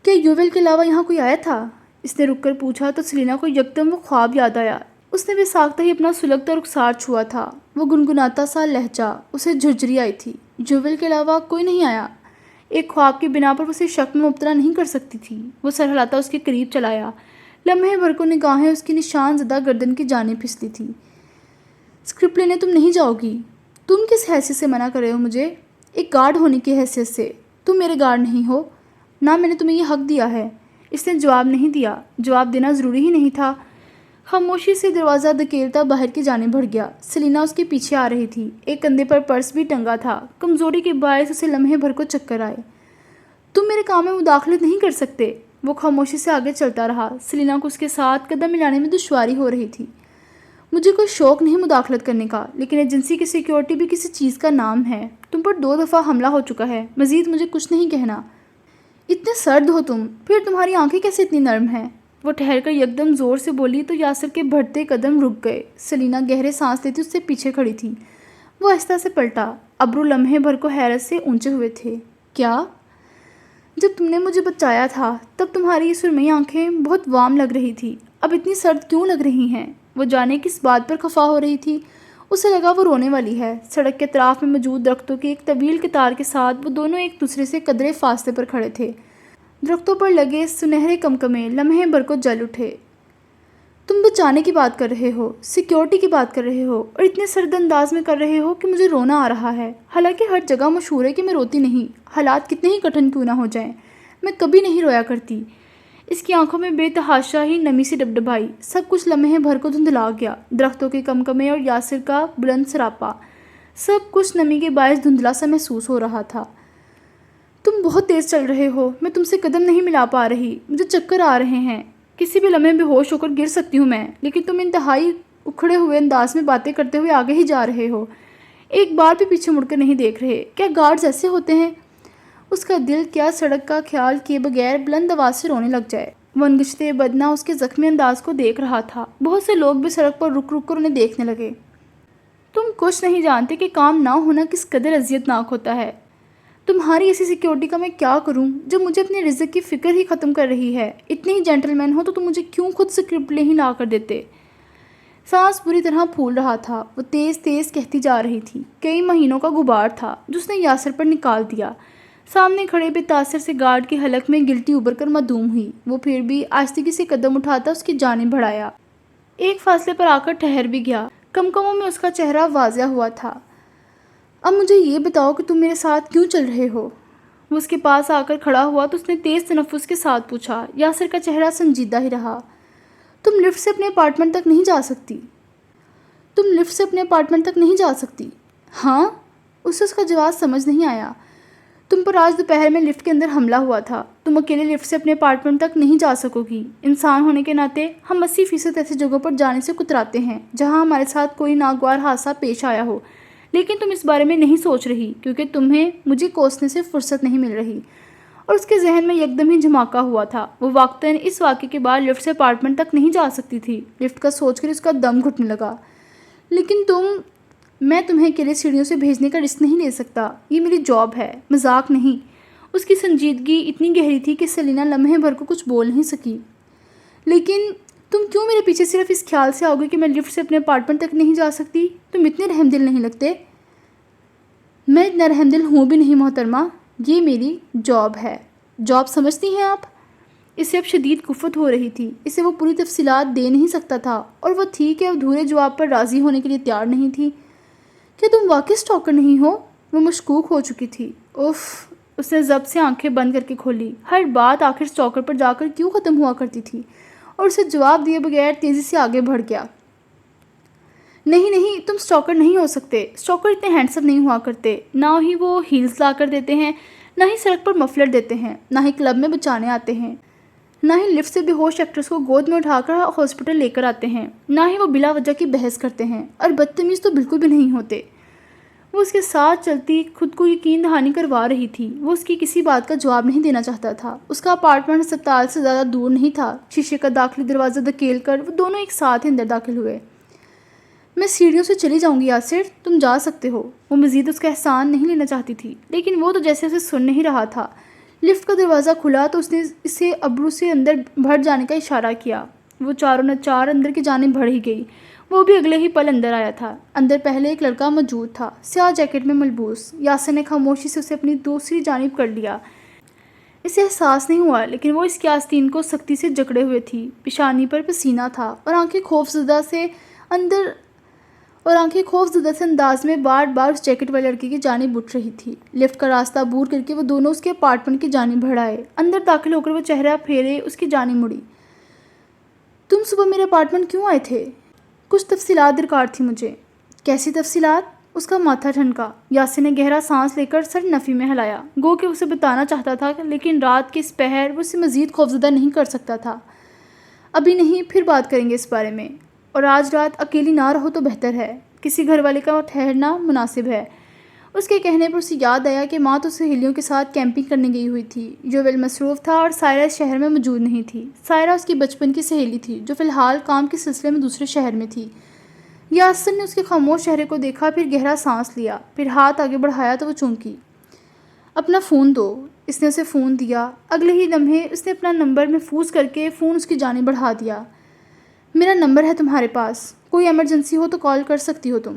کیا یوول کے علاوہ یہاں کوئی آیا تھا؟ اس نے رک کر پوچھا تو سلینا کو یکدم وہ خواب یاد آیا۔ اس نے بے ساختہ ہی اپنا سلگتا رخسار چھوا تھا، وہ گنگناتا سا لہجہ، اسے جھرجھری آئی تھی۔ یوول کے علاوہ کوئی نہیں آیا؟ ایک خواب کی بنا پر اسے شک میں مبتلا نہیں کر سکتی تھی۔ وہ سر ہلاتا اس کے قریب چلایا۔ لمحے بھر کو نگاہیں اس کی نشان زدہ گردن کی جانب پھسلی تھی۔ اسکرپٹ لینے تم نہیں جاؤ گی؟ تم کس حیثیت سے منع کر رہے ہو مجھے؟ ایک گارڈ ہونے کی حیثیت سے۔ تم میرے گارڈ نہیں ہو، نہ میں نے تمہیں یہ حق دیا ہے۔ اس نے جواب نہیں دیا، جواب دینا ضروری ہی نہیں تھا۔ خاموشی سے دروازہ دھکیلتا باہر کی جانب بڑھ گیا۔ سلینا اس کے پیچھے آ رہی تھی، ایک کندھے پر پرس بھی ٹنگا تھا۔ کمزوری کے باعث اسے لمحے بھر کو چکر آئے۔ تم میرے کام میں مداخلت نہیں کر سکتے۔ وہ خاموشی سے آگے چلتا رہا۔ سلینا کو اس کے ساتھ قدم ملانے میں دشواری ہو رہی تھی۔ مجھے کوئی شوق نہیں مداخلت کرنے کا، لیکن ایجنسی کی سیکیورٹی بھی کسی چیز کا نام ہے۔ تم پر 2 دفعہ حملہ ہو چکا ہے، مزید مجھے کچھ نہیں کہنا۔ اتنے سرد ہو تم، پھر تمہاری آنکھیں کیسے اتنی نرم ہیں؟ وہ ٹھہر کر یکدم زور سے بولی تو یاسر کے بڑھتے قدم رک گئے۔ سلینا گہرے سانس لیتی اس سے پیچھے کھڑی تھی۔ وہ آہستہ سے پلٹا، ابرو لمحے بھر کو حیرت سے اونچے ہوئے تھے۔ کیا؟ جب تم نے مجھے بچایا تھا تب تمہاری یہ سرمئی آنکھیں بہت وارم لگ رہی تھی، اب اتنی سرد کیوں لگ رہی ہیں؟ وہ جانے کس بات پر خفا ہو رہی تھی۔ اسے لگا وہ رونے والی ہے۔ سڑک کے اطراف میں موجود درختوں کی ایک طویل قطار کے ساتھ وہ دونوں ایک دوسرے سے قدرے فاصلے پر کھڑے تھے۔ درختوں پر لگے سنہرے کمکمے لمحے بھر کو جل اٹھے۔ تم بچانے کی بات کر رہے ہو، سیکیورٹی کی بات کر رہے ہو، اور اتنے سرد انداز میں کر رہے ہو کہ مجھے رونا آ رہا ہے۔ حالانکہ ہر جگہ مشہور ہے کہ میں روتی نہیں، حالات کتنے ہی کٹھن کیوں نہ ہو جائیں، میں کبھی نہیں رویا کرتی۔ اس کی آنکھوں میں بے تحاشا ہی نمی سی ڈبڈبائی، سب کچھ لمحے بھر کو دھندلا گیا، درختوں کے کمکمے اور یاسر کا بلند سراپا، سب کچھ نمی کے باعث دھندلا سا محسوس ہو رہا تھا۔ تم بہت تیز چل رہے ہو، میں تم سے قدم نہیں ملا پا رہی، مجھے چکر آ رہے ہیں، کسی بھی لمحے بے ہوش ہو کر گر سکتی ہوں میں، لیکن تم انتہائی اکھڑے ہوئے انداز میں باتیں کرتے ہوئے آگے ہی جا رہے ہو، ایک بار بھی پیچھے مڑ کر نہیں دیکھ رہے۔ کیا گارڈز ایسے ہوتے ہیں؟ اس کا دل کیا سڑک کا خیال کیے بغیر بلند آواز سے رونے لگ جائے۔ ونگشتے بدنہ اس کے زخمی انداز کو دیکھ رہا تھا۔ بہت سے لوگ بھی سڑک پر رک رک کر انہیں دیکھنے لگے۔ تم کچھ نہیں جانتے کہ کام نہ ہونا کس قدر اذیت ناک ہوتا ہے۔ تمہاری ایسی سیکیورٹی کا میں کیا کروں جب مجھے اپنے رزق کی فکر ہی ختم کر رہی ہے؟ اتنے ہی جینٹل مین ہو تو تم مجھے کیوں خود سکرپٹ لے ہی لا کر دیتے؟ سانس بری طرح پھول رہا تھا، وہ تیز تیز کہتی جا رہی تھی۔ کئی مہینوں کا غبار تھا جو اس نے یاسر پر نکال دیا۔ سامنے کھڑے بے تاثر سے گارڈ کی حلق میں گلٹی ابھر کر معدوم ہوئی۔ وہ پھر بھی آہستگی سے قدم اٹھاتا اس کی جانب بڑھایا، ایک فاصلے پر آ کر ٹھہر بھی گیا۔ کمکموں میں اس کا چہرہ واضح ہوا تھا۔ اب مجھے یہ بتاؤ کہ تم میرے ساتھ کیوں چل رہے ہو؟ وہ اس کے پاس آ کر کھڑا ہوا تو اس نے تیز تنفس کے ساتھ پوچھا۔ یاسر کا چہرہ سنجیدہ ہی رہا۔ تم لفٹ سے اپنے اپارٹمنٹ تک نہیں جا سکتی؟ تم لفٹ سے اپنے اپارٹمنٹ تک نہیں جا سکتی؟ ہاں؟ اسے اس کا جواب سمجھ نہیں آیا۔ تم پر آج دوپہر میں لفٹ کے اندر حملہ ہوا تھا، تم اکیلے لفٹ سے اپنے اپارٹمنٹ تک نہیں جا سکو گی۔ انسان ہونے کے ناطے ہم 80% ایسی جگہوں پر جانے سے کتراتے ہیں جہاں ہمارے ساتھ کوئی ناگوار حادثہ پیش آیا ہو، لیکن تم اس بارے میں نہیں سوچ رہی کیونکہ تمہیں مجھے کوسنے سے فرصت نہیں مل رہی۔ اور اس کے ذہن میں یکدم ہی جھماکا ہوا تھا۔ وہ واقعتاً اس واقعے کے بعد لفٹ سے اپارٹمنٹ تک نہیں جا سکتی تھی۔ لفٹ کا سوچ کر اس کا دم گھٹنے لگا۔ لیکن میں تمہیں اکیلے سیڑھیوں سے بھیجنے کا رسک نہیں لے سکتا، یہ میری جاب ہے، مذاق نہیں۔ اس کی سنجیدگی اتنی گہری تھی کہ سیلینا لمحے بھر کو کچھ بول نہیں سکی۔ لیکن تم کیوں میرے پیچھے صرف اس خیال سے آؤ گے کہ میں لفٹ سے اپنے اپارٹمنٹ تک نہیں جا سکتی؟ تم اتنے رحم دل نہیں لگتے۔ میں اتنا رحم دل ہوں بھی نہیں محترمہ، یہ میری جاب ہے۔ جاب سمجھتی ہیں آپ؟ اسے اب شدید کفت ہو رہی تھی۔ اسے وہ پوری تفصیلات دے نہیں سکتا تھا، اور وہ تھی کہ ادھورے جواب پر راضی ہونے کے لیے تیار نہیں تھی۔ کیا تم واقعی اسٹاکر نہیں ہو؟ وہ مشکوک ہو چکی تھی۔ اف! اس نے ضبط سے آنکھیں بند کر کے کھولی۔ ہر بات آخر اسٹاکر پر جا کر کیوں ختم ہوا کرتی تھی؟ اور اسے جواب دیے بغیر تیزی سے آگے بڑھ گیا۔ نہیں نہیں، تم اسٹاکر نہیں ہو سکتے۔ اسٹاکر اتنے ہینڈسم نہیں ہوا کرتے، نہ ہی وہ ہیلز لا کر دیتے ہیں، نہ ہی سڑک پر مفلر دیتے ہیں، نہ ہی کلب میں بچانے آتے ہیں، نہ ہی لفٹ سے بے ہوش ایکٹرس کو گود میں اٹھا کر ہاسپٹل لے کر آتے ہیں، نہ ہی وہ بلا وجہ کی بحث کرتے ہیں، اور بدتمیز تو بالکل بھی نہیں ہوتے۔ وہ اس کے ساتھ چلتی خود کو یقین دہانی کروا رہی تھی۔ وہ اس کی کسی بات کا جواب نہیں دینا چاہتا تھا۔ اس کا اپارٹمنٹ ہسپتال سے زیادہ دور نہیں تھا۔ شیشے کا داخلی دروازہ دھکیل کر وہ دونوں ایک ساتھ اندر داخل ہوئے۔ میں سیڑھیوں سے چلی جاؤں گی یاسر، تم جا سکتے ہو۔ وہ مزید اس کا احسان نہیں لینا چاہتی تھی، لیکن وہ تو جیسے اسے سن نہیں رہا تھا۔ لفٹ کا دروازہ کھلا تو اس نے اسے ابرو سے اندر بڑھ جانے کا اشارہ کیا۔ وہ چاروں نچار اندر کی جانب بڑھ ہی گئی۔ وہ بھی اگلے ہی پل اندر آیا تھا۔ اندر پہلے ایک لڑکا موجود تھا، سیاہ جیکٹ میں ملبوس۔ یاسر نے خاموشی سے اسے اپنی دوسری جانب کر لیا۔ اسے احساس نہیں ہوا، لیکن وہ اس کی آستین کو سختی سے جکڑے ہوئے تھی۔ پیشانی پر پسینہ تھا، اور آنکھیں خوف زدہ سے انداز میں بار بار اس جیکٹ والے لڑکے کی جانب اٹھ رہی تھی۔ لفٹ کا راستہ عبور کر کے وہ دونوں اس کے اپارٹمنٹ کی جانب بڑھ آئے۔ اندر داخل ہو کر وہ چہرہ پھیرے اس کی جانب مڑی۔ تم صبح میرے اپارٹمنٹ کیوں آئے تھے؟ کچھ تفصیلات درکار تھی مجھے۔ کیسی تفصیلات؟ اس کا ماتھا ٹھنکا۔ یاسر نے گہرا سانس لے کر سر نفی میں ہلایا، گو کہ اسے بتانا چاہتا تھا، لیکن رات کے اس پہر وہ اسے مزید خوفزدہ نہیں کر سکتا تھا۔ ابھی نہیں، پھر بات کریں گے اس بارے میں، اور آج رات اکیلی نہ رہو تو بہتر ہے، کسی گھر والے کا ٹھہرنا مناسب ہے۔ اس کے کہنے پر اسے یاد آیا کہ ماں تو سہیلیوں کے ساتھ کیمپنگ کرنے گئی ہوئی تھی۔ جویل مصروف تھا اور سائرہ اس شہر میں موجود نہیں تھی۔ سائرہ اس کی بچپن کی سہیلی تھی جو فی الحال کام کے سلسلے میں دوسرے شہر میں تھی۔ یاسر نے اس کے خاموش چہرے کو دیکھا، پھر گہرا سانس لیا، پھر ہاتھ آگے بڑھایا تو وہ چونکی۔ اپنا فون دو۔ اس نے اسے فون دیا۔ اگلے ہی لمحے اس نے اپنا نمبر محفوظ کر کے فون اس کی جانب بڑھا دیا۔ میرا نمبر ہے تمہارے پاس، کوئی ایمرجنسی ہو تو کال کر سکتی ہو تم۔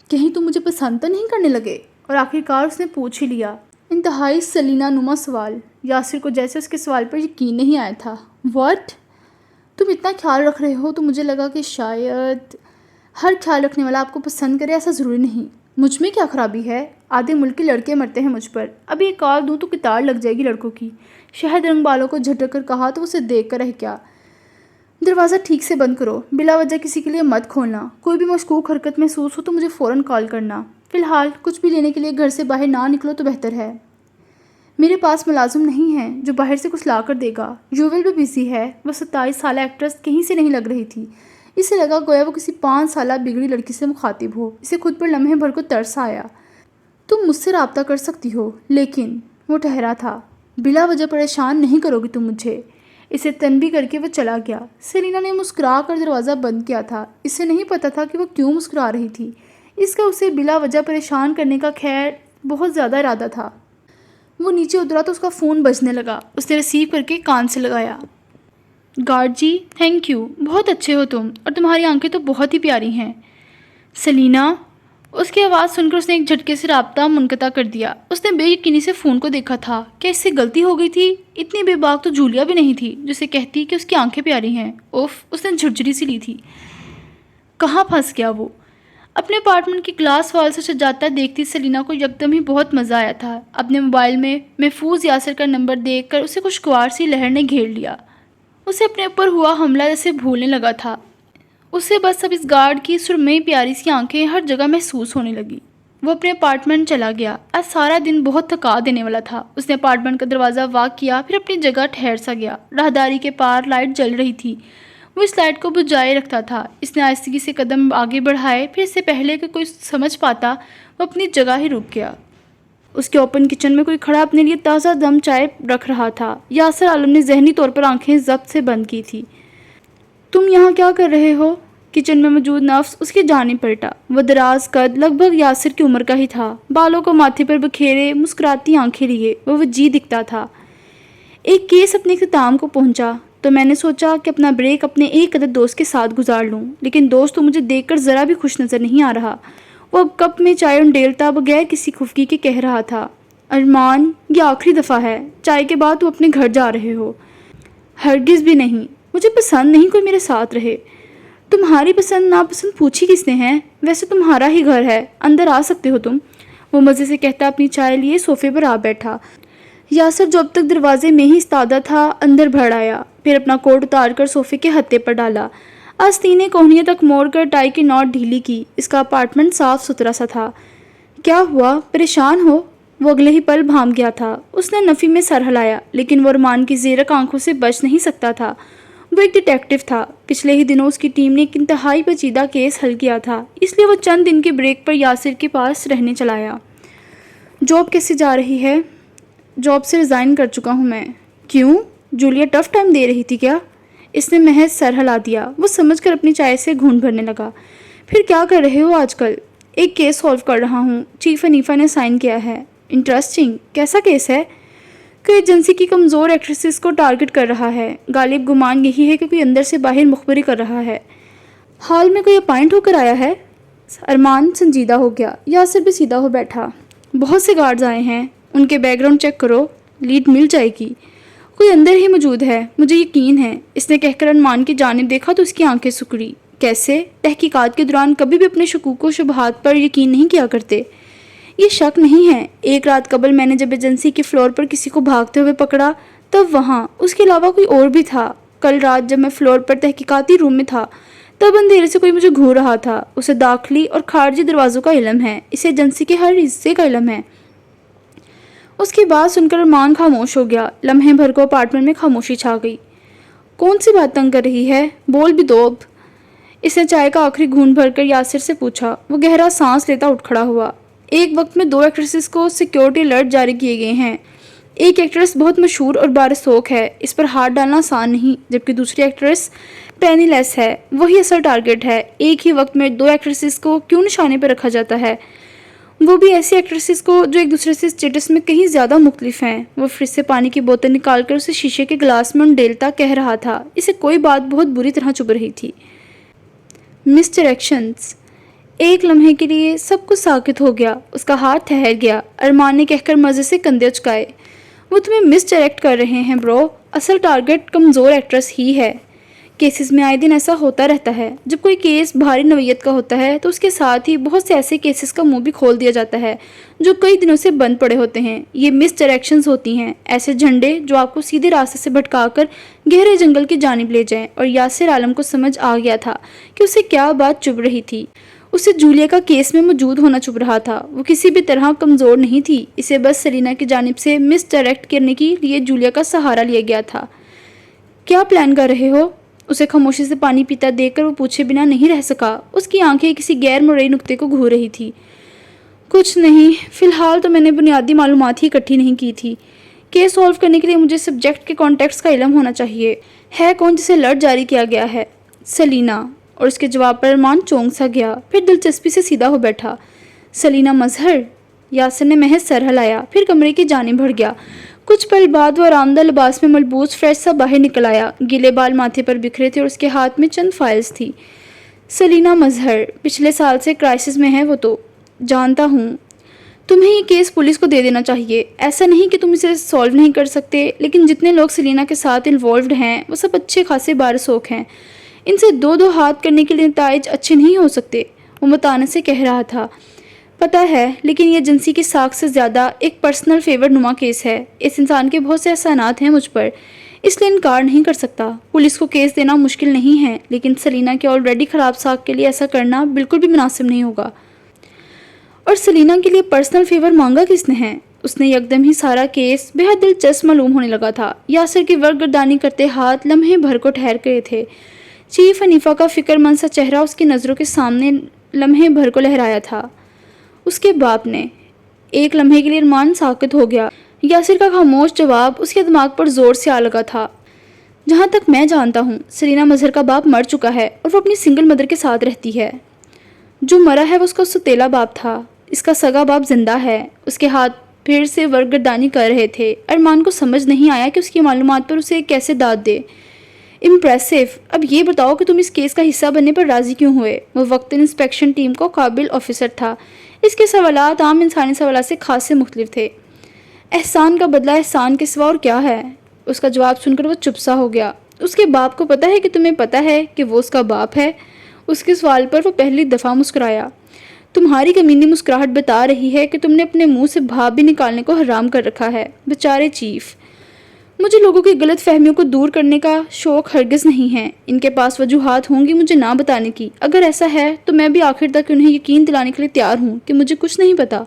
کہیں تم مجھے پسند تو نہیں کرنے لگے؟ اور آخرکار اس نے پوچھ ہی لیا۔ انتہائی سلینا نما سوال۔ یاسر کو جیسے اس کے سوال پر یقین نہیں آیا تھا۔ واٹ؟ تم اتنا خیال رکھ رہے ہو تو مجھے لگا کہ شاید ہر خیال رکھنے والا آپ کو پسند کرے، ایسا ضروری نہیں۔ مجھ میں کیا خرابی ہے؟ آدھے ملک کے لڑکے مرتے ہیں مجھ پر، ابھی ایک کال دوں تو کتار لگ جائے گی لڑکوں کی۔ شہد رنگ بالوں کو جھٹک کر کہا تو اسے دیکھ کر رہ کیا۔ دروازہ ٹھیک سے بند کرو، بلا وجہ کسی کے لیے مت کھولنا، کوئی بھی مشکوک حرکت محسوس ہو تو مجھے فوراً کال کرنا۔ فی الحال کچھ بھی لینے کے لیے گھر سے باہر نہ نکلو تو بہتر ہے۔ میرے پاس ملازم نہیں ہے جو باہر سے کچھ لا کر دے گا۔ یوول بھی بزی ہے۔ وہ 27 سالہ ایکٹریس کہیں سے نہیں لگ رہی تھی۔ اسے لگا گویا وہ کسی 5 سالہ بگڑی لڑکی سے مخاطب ہو۔ اسے خود پر لمحے بھر کو ترس آیا۔ تم مجھ سے رابطہ کر سکتی ہو، لیکن وہ ٹھہرا تھا۔ بلا وجہ پریشان نہیں کرو گی تم مجھے۔ اسے تنبیہ کر کے وہ چلا گیا۔ سیلینا نے مسکرا کر دروازہ بند کیا تھا۔ اسے نہیں پتا تھا کہ وہ کیوں مسکرا رہی تھی۔ اس کا اسے بلا وجہ پریشان کرنے کا خیر بہت زیادہ ارادہ تھا۔ وہ نیچے اترا تو اس کا فون بجنے لگا۔ اس نے ریسیو کر کے کان سے لگایا۔ گارڈ جی، تھینک یو، بہت اچھے ہو تم، اور تمہاری آنکھیں تو بہت ہی پیاری ہیں۔ سیلینا، اس کی آواز سن کر اس نے ایک جھٹکے سے رابطہ منقطع کر دیا۔ اس نے بے یقینی سے فون کو دیکھا تھا۔ کیا اس سے غلطی ہو گئی تھی؟ اتنی بے باک تو جولیا بھی نہیں تھی جسے کہتی کہ اس کی آنکھیں پیاری ہیں۔ اوف، اس نے جھرجھری سی لی تھی۔ کہاں پھنس گیا وہ؟ اپنے اپارٹمنٹ کی گلاس وال سے سجاتا دیکھتی سیلینا کو یکدم ہی بہت مزہ آیا تھا۔ اپنے موبائل میں محفوظ یاسر کا نمبر دیکھ کر اسے خوشگوار سی لہر نے گھیر لیا۔ اسے اپنے اوپر ہوا حملہ جیسے بھولنے لگا تھا۔ اسے بس اب اس گارڈ کی سرمئی پیاری سی آنکھیں ہر جگہ محسوس ہونے لگی۔ وہ اپنے اپارٹمنٹ چلا گیا۔ آج سارا دن بہت تھکا دینے والا تھا۔ اس نے اپارٹمنٹ کا دروازہ واک کیا، پھر اپنی جگہ ٹھہر سا گیا۔ راہداری کے پار لائٹ جل رہی تھی۔ وہ اس لائٹ کو بجھائے رکھتا تھا۔ اس نے آہستگی سے قدم آگے بڑھائے، پھر اس سے پہلے کہ کوئی سمجھ پاتا وہ اپنی جگہ ہی رک گیا۔ اس کے اوپن کچن میں کوئی کھڑا اپنے لیے تازہ دم چائے رکھ رہا تھا۔ یاسر عالم نے ذہنی طور پر آنکھیں ضبط سے بند کی تھی۔ تم یہاں کیا کر رہے ہو؟ کچن میں موجود نفس اس کی جانب پلٹا۔ وہ دراز قد، لگ بھگ یاسر کی عمر کا ہی تھا۔ بالوں کو ماتھے پر بکھیرے مسکراتی آنکھیں لیے وہ وجیح دکھتا تھا۔ ایک کیس اپنے اختتام کو پہنچا تو میں نے سوچا کہ اپنا بریک اپنے ایک عدد دوست کے ساتھ گزار لوں، لیکن دوست تو مجھے دیکھ کر ذرا بھی خوش نظر نہیں آ رہا۔ وہ اب کپ میں چائے انڈیلتا بغیر کسی خفگی کے کہہ رہا تھا، ارمان، یہ آخری دفعہ ہے، چائے کے بعد تو اپنے گھر جا رہے ہو۔ ہرگز بھی نہیں، مجھے پسند نہیں کوئی میرے ساتھ رہے۔ تمہاری پسند ناپسند پوچھی کس نے ہے؟ ویسے تمہارا ہی گھر ہے، اندر آ سکتے ہو تم۔ وہ مزے سے کہتا اپنی چائے لیے صوفے پر آ بیٹھا۔ یاسر جو اب تک دروازے میں ہی استادہ تھا اندر بڑھ آیا، پھر اپنا کوٹ اتار کر صوفے کے ہتھے پر ڈالا۔ آستینے کوہنیوں تک موڑ کر ٹائی کی نوٹ ڈھیلی کی۔ اس کا اپارٹمنٹ صاف ستھرا سا تھا۔ کیا ہوا، پریشان ہو؟ وہ اگلے ہی پل بھانپ گیا تھا۔ اس نے نفی میں سر ہلایا، لیکن وہ ارمان کی زیرک آنکھوں سے بچ نہیں سکتا تھا۔ وہ ایک ڈیٹیکٹیو تھا۔ پچھلے ہی دنوں اس کی ٹیم نے ایک انتہائی پیچیدہ کیس حل کیا تھا، اس لیے وہ چند دن کے بریک پر یاسر کے پاس رہنے چلا آیا۔ جاب کیسے جا رہی ہے؟ جاب سے ریزائن کر چکا ہوں میں۔ کیوں؟ جولیا ٹف ٹائم دے رہی تھی کیا؟ اس نے محض سر ہلا دیا۔ وہ سمجھ کر اپنی چائے سے گھونٹ بھرنے لگا۔ پھر کیا کر رہے ہو آج کل؟ ایک کیس سالو کر رہا ہوں، چیف حنیفہ نے سائن کیا ہے۔ انٹرسٹنگ، کیسا کیس ہے؟ کہ ایجنسی کی کمزور ایکٹریسز کو ٹارگٹ کر رہا ہے۔ غالب گمان یہی ہے کہ کوئی اندر سے باہر مخبری کر رہا ہے۔ حال میں کوئی اپائنٹ ہو کر آیا ہے؟ ارمان سنجیدہ ہو گیا۔ یاسر بھی سیدھا ہو بیٹھا۔ بہت سے گارڈز آئے ہیں، ان کے بیک گراؤنڈ چیک کرو، لیڈ مل جائے گی۔ کوئی اندر ہی موجود ہے، مجھے یقین ہے۔ اس نے کہہ کر ارمان کی جانب دیکھا تو اس کی آنکھیں سکڑی۔ کیسے؟ تحقیقات کے دوران کبھی بھی اپنے شکوک و شبہات پر یقین نہیں کیا کرتے۔ یہ شک نہیں ہے، ایک رات قبل میں نے جب ایجنسی کے فلور پر کسی کو بھاگتے ہوئے پکڑا تب وہاں اس کے علاوہ کوئی اور بھی تھا۔ کل رات جب میں فلور پر تحقیقاتی روم میں تھا تب اندھیرے سے کوئی مجھے گھور رہا تھا۔ اسے داخلی اور خارجی دروازوں کا علم ہے، اسے ایجنسی کے ہر حصے کا علم ہے۔ اس کی بات سن کر ارمان خاموش ہو گیا۔ لمحے بھر کو اپارٹمنٹ میں خاموشی چھا گئی۔ کون سی بات تنگ کر رہی ہے؟ بول بھی دو اب۔ اس نے چائے کا آخری گھونٹ بھر کر یاسر سے پوچھا۔ وہ گہرا سانس لیتا اٹھ کھڑا ہوا۔ ایک وقت میں 2 ایکٹریسز کو سیکیورٹی الرٹ جاری کیے گئے ہیں۔ ایک ایکٹریس بہت مشہور اور بارسوخ ہے، اس پر ہاتھ ڈالنا آسان نہیں، جبکہ دوسری ایکٹریس پینی لیس ہے، وہی اصل ٹارگٹ ہے۔ ایک ہی وقت میں 2 ایکٹریسز کو کیوں نشانے پر رکھا جاتا ہے؟ وہ بھی ایسی ایکٹریسز کو جو ایک دوسرے سے اسٹیٹس میں کہیں زیادہ مختلف ہیں۔ وہ فریج سے پانی کی بوتل نکال کر اسے شیشے کے گلاس میں انڈیلتا کہہ رہا تھا۔ اسے کوئی بات بہت بری طرح چبھ رہی تھی۔ مس ڈائریکشنز۔ ایک لمحے کے لیے سب کچھ ساکت ہو گیا۔ اس کا ہاتھ ٹھہر گیا۔ ارمان نے کہہ کر مزے سے کندھے اچکائے۔ وہ تمہیں مس ڈائریکٹ کر رہے ہیں برو، اصل ٹارگٹ کمزور ایکٹریس ہی ہے۔ کیسز میں آئے دن ایسا ہوتا رہتا ہے. جب کوئی کیس بھاری نوعیت کا ہوتا ہے تو اس کے ساتھ ہی بہت سے ایسے کیسز کا منہ بھی کھول دیا جاتا ہے جو کئی دنوں سے بند پڑے ہوتے ہیں. یہ مس ڈائریکشنز ہوتی ہیں، ایسے جھنڈے جو آپ کو سیدھے راستے سے بھٹکا کر گہرے جنگل کی جانب لے جائیں. اور یاسر عالم کو سمجھ آ گیا تھا کہ اسے کیا بات چبھ رہی تھی. اسے جولیا کا کیس میں موجود ہونا چبھ رہا تھا. وہ کسی بھی طرح کمزور نہیں تھی، اسے بس سلینا کی جانب سے مس ڈائریکٹ کرنے کے لیے جولیا کا سہارا لیا گیا تھا. کیا پلان کر رہے ہو؟ اسے خاموشی سے پانی پیتا دیکھ کر وہ پوچھے بنا نہیں رہ سکا. اس کی آنکھیں کسی غیر مرئی نقطے کو گھور رہی تھی. کچھ نہیں، فی الحال تو میں نے بنیادی معلومات ہی اکٹھی نہیں کی تھی. کیس سالو کرنے کے لیے مجھے سبجیکٹ کے کانٹیکٹس کا علم ہونا چاہیے. ہے کون جسے الرٹ جاری کیا گیا ہے؟ سلینا. اور اس کے جواب پر ارمان چونک سا گیا، پھر دلچسپی سے سیدھا ہو بیٹھا. سلینا مظہر؟ یاسر نے محض سر ہلایا، پھر کمرے کی جانب بڑھ گیا. کچھ پل بعد وہ آرامدہ لباس میں ملبوس فریش سا باہر نکل آیا. گیلے بال ماتھے پر بکھرے تھے اور اس کے ہاتھ میں چند فائلز تھی. سلینا مظہر، پچھلے سال سے کرائسس میں ہے وہ تو. جانتا ہوں. تمہیں یہ کیس پولیس کو دے دینا چاہیے. ایسا نہیں کہ تم اسے سالو نہیں کر سکتے، لیکن جتنے لوگ سلینا کے ساتھ انوالوڈ ہیں وہ سب اچھے خاصے بارسوخ ہیں. ان سے دو ہاتھ کرنے کے لیے نتائج اچھے نہیں ہو سکتے. وہ متانت سے کہہ رہا تھا. پتہ ہے، لیکن یہ جنسی کی ساکھ سے زیادہ ایک پرسنل فیور نما کیس ہے. اس انسان کے بہت سے احسانات ہیں مجھ پر، اس لیے انکار نہیں کر سکتا. پولیس کو کیس دینا مشکل نہیں ہے، لیکن سلینا کے آلریڈی خراب ساکھ کے لیے ایسا کرنا بالکل بھی مناسب نہیں ہوگا. اور سلینا کے لیے پرسنل فیور مانگا کس نے ہے؟ اس نے یکدم ہی سارا کیس بے حد دلچسپ معلوم ہونے لگا تھا. یاسر کی ورگردانی کرتے ہاتھ لمحے بھر کو ٹھہر گئے تھے. چیف حنیفہ کا فکر مند سا چہرہ اس کی نظروں کے سامنے لمحے بھر کو لہرایا تھا. اس کے باپ نے. ایک لمحے کے لیے ارمان ساکت ہو گیا. یاسر کا خاموش جواب اس کے دماغ پر زور سے آ لگا تھا. جہاں تک میں جانتا ہوں سلینا مظہر کا باپ مر چکا ہے اور وہ اپنی سنگل مدر کے ساتھ رہتی ہے. جو مرا ہے وہ اس کا ستیلا باپ تھا. اس کا سگا باپ زندہ ہے. اس کے ہاتھ پھر سے ورگردانی کر رہے تھے. ارمان کو سمجھ نہیں آیا کہ اس کی معلومات پر اسے کیسے داد دے. امپریسو. اب یہ بتاؤ کہ تم اس کیس کا حصہ بننے پر راضی کیوں ہوئے؟ وہ وقتاً انسپیکشن ٹیم کو قابل آفیسر تھا. اس کے سوالات عام انسانی سوالات سے خاصے مختلف تھے. احسان کا بدلہ احسان کے سوا اور کیا ہے؟ اس کا جواب سن کر وہ چپ سا ہو گیا. اس کے باپ کو پتہ ہے کہ تمہیں پتہ ہے کہ وہ اس کا باپ ہے؟ اس کے سوال پر وہ پہلی دفعہ مسکرایا. تمہاری کمینی مسکراہٹ بتا رہی ہے کہ تم نے اپنے منہ سے بھاپ بھی نکالنے کو حرام کر رکھا ہے. بیچارے چیف. مجھے لوگوں کی غلط فہمیوں کو دور کرنے کا شوق ہرگز نہیں ہے. ان کے پاس وجوہات ہوں گی مجھے نہ بتانے کی. اگر ایسا ہے تو میں بھی آخر تک انہیں یقین دلانے کے لیے تیار ہوں کہ مجھے کچھ نہیں پتا.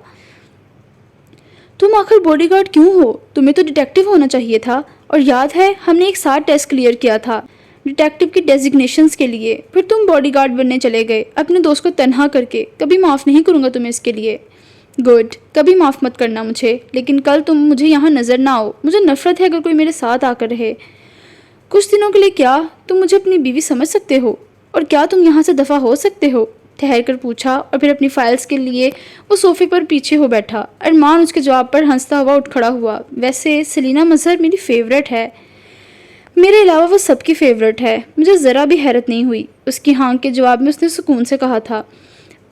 تم آخر باڈی گارڈ کیوں ہو؟ تمہیں تو ڈیٹیکٹیو ہونا چاہیے تھا. اور یاد ہے ہم نے ایک ساتھ ٹیسٹ کلیئر کیا تھا ڈیٹیکٹیو کی ڈیزگنیشنز کے لیے. پھر تم باڈی گارڈ بننے چلے گئے اپنے دوست کو تنہا کر کے. کبھی معاف نہیں کروں گا تمہیں اس کے لیے. گڈ. کبھی معاف مت کرنا مجھے، لیکن کل تم مجھے یہاں نظر نہ آؤ. مجھے نفرت ہے اگر کوئی میرے ساتھ آ کر رہے. کچھ دنوں کے لیے کیا تم مجھے اپنی بیوی سمجھ سکتے ہو؟ اور کیا تم یہاں سے دفع ہو سکتے ہو؟ ٹھہر کر پوچھا اور پھر اپنی فائلز کے لیے وہ صوفے پر پیچھے ہو بیٹھا. ارمان اس کے جواب پر ہنستا ہوا اٹھ کھڑا ہوا. ویسے سلینا مظہر میری فیوریٹ ہے. میرے علاوہ وہ سب کی فیوریٹ ہے. مجھے ذرا بھی حیرت نہیں ہوئی. اس کی ہاں کے جواب میں اس نے سکون سے کہا تھا.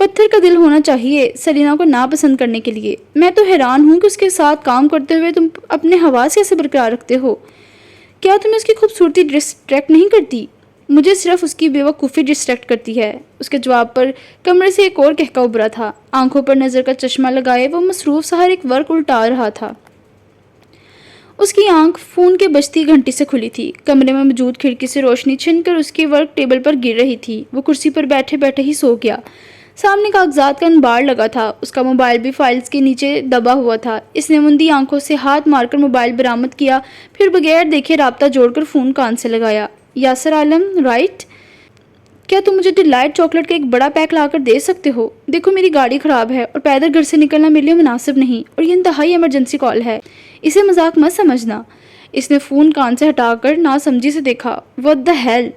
پتھر کا دل ہونا چاہیے سلینا کو ناپسند کرنے کے لیے. میں تو حیران ہوں کہ اس کے ساتھ کام کرتے ہوئے تم اپنے حواس کیسے برقرار رکھتے ہو. کیا تمہیں اس کی خوبصورتی ڈسٹریکٹ نہیں کرتی؟ مجھے صرف اس کی بیوقوفی ڈسٹریکٹ کرتی ہے. اس کے جواب پر کمرے سے ایک اور کہکا ابھرا تھا. آنکھوں پر نظر کا چشمہ لگائے وہ مصروف سا ہر ایک ورک الٹا رہا تھا. اس کی آنکھ فون کے بجتی گھنٹی سے کھلی تھی. کمرے میں موجود کھڑکی سے روشنی چھن کر اس کی ورک ٹیبل پر گر رہی تھی. وہ کرسی پر بیٹھے بیٹھے ہی سو گیا. سامنے کاغذات کا انبار لگا تھا. اس کا موبائل بھی فائلز کے نیچے دبا ہوا تھا. اس نے مندی آنکھوں سے ہاتھ مار کر موبائل برآمد کیا، پھر بغیر دیکھے رابطہ جوڑ کر فون کان سے لگایا. یاسر عالم رائٹ؟ کیا تم مجھے ڈیلائٹ چاکلیٹ کا ایک بڑا پیک لا کر دے سکتے ہو؟ دیکھو میری گاڑی خراب ہے اور پیدل گھر سے نکلنا میرے لیے مناسب نہیں، اور یہ انتہائی ایمرجنسی کال ہے. اسے مذاق مت سمجھنا. اس نے فون کان سے ہٹا کر ناسمجھی سے دیکھا. What the hell؟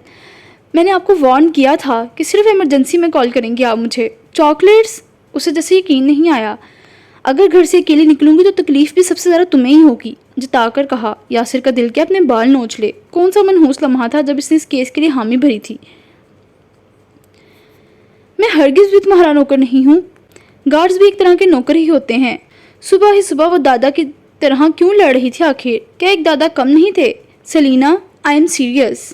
میں نے آپ کو وارن کیا تھا کہ صرف ایمرجنسی میں کال کریں گے آپ مجھے. چاکلیٹس؟ اسے جیسے یقین نہیں آیا. اگر گھر سے اکیلے نکلوں گی تو تکلیف بھی سب سے زیادہ تمہیں ہی ہوگی، جتا کر کہا. یاسر کا دل کیا اپنے بال نوچ لے. کون سا منحوس لمحہ تھا جب اس نے اس کیس کے لیے حامی بھری تھی. میں ہرگز بھی تمہارا نوکر نہیں ہوں. گارڈز بھی ایک طرح کے نوکر ہی ہوتے ہیں. صبح ہی صبح وہ دادا کی طرح کیوں لڑ رہی تھی آخر؟ کیا ایک دادا کم نہیں تھے؟ Selena I am serious.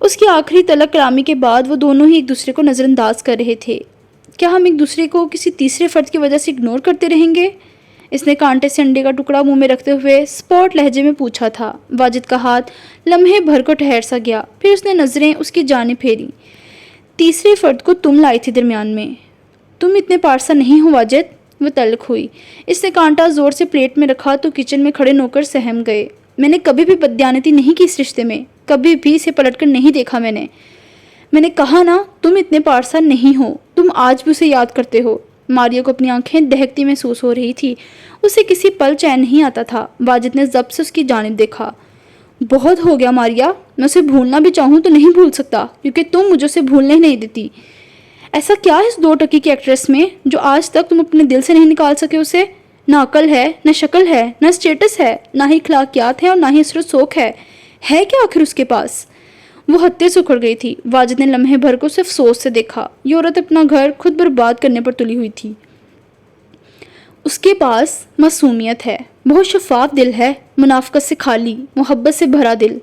اس کی آخری طلق کلامی کے بعد وہ دونوں ہی ایک دوسرے کو نظر انداز کر رہے تھے۔ کیا ہم ایک دوسرے کو کسی تیسرے فرد کی وجہ سے اگنور کرتے رہیں گے؟ اس نے کانٹے سے انڈے کا ٹکڑا منہ میں رکھتے ہوئے سپورٹ لہجے میں پوچھا تھا۔ واجد کا ہاتھ لمحے بھر کو ٹھہر سا گیا، پھر اس نے نظریں اس کی جانب پھیری۔ تیسرے فرد کو تم لائی تھی درمیان میں۔ تم اتنے پارسا نہیں ہو واجد۔ وہ تلخ ہوئی۔ اس نے کانٹا زور سے پلیٹ میں رکھا تو کچن میں کھڑے نوکر سہم گئے۔ میں نے کبھی بھی بددیانتی نہیں کی اس رشتے میں، کبھی بھی اسے پلٹ کر نہیں دیکھا میں نے کہا نا، تم اتنے پارسا نہیں ہو، تم آج بھی اسے یاد کرتے ہو۔ ماریا کو اپنی آنکھیں دہکتی محسوس ہو رہی تھی، اسے کسی پل چین نہیں آتا تھا۔ واجد نے ضبط سے اس کی جانب دیکھا۔ بہت ہو گیا ماریا، میں اسے بھولنا بھی چاہوں تو نہیں بھول سکتا، کیونکہ تم مجھے اسے بھولنے نہیں دیتی۔ ایسا کیا ہے اس 2 ٹکی کی ایکٹریس میں جو آج تک تم اپنے دل سے نہیں نکال سکے اسے؟ نہ عقل ہے، نہ شکل ہے، نہ اسٹیٹس ہے، نہ ہی اخلاقیات ہے اور نہ ہی اثر و سوک ہے کیا آخر اس کے پاس؟ وہ ہتے سے اکھڑ گئی تھی۔ واجد نے لمحے بھر کو اسے افسوس سے دیکھا۔ یہ عورت اپنا گھر خود برباد کرنے پر تلی ہوئی تھی۔ اس کے پاس معصومیت ہے، بہت شفاف دل ہے، منافقت سے خالی، محبت سے بھرا دل،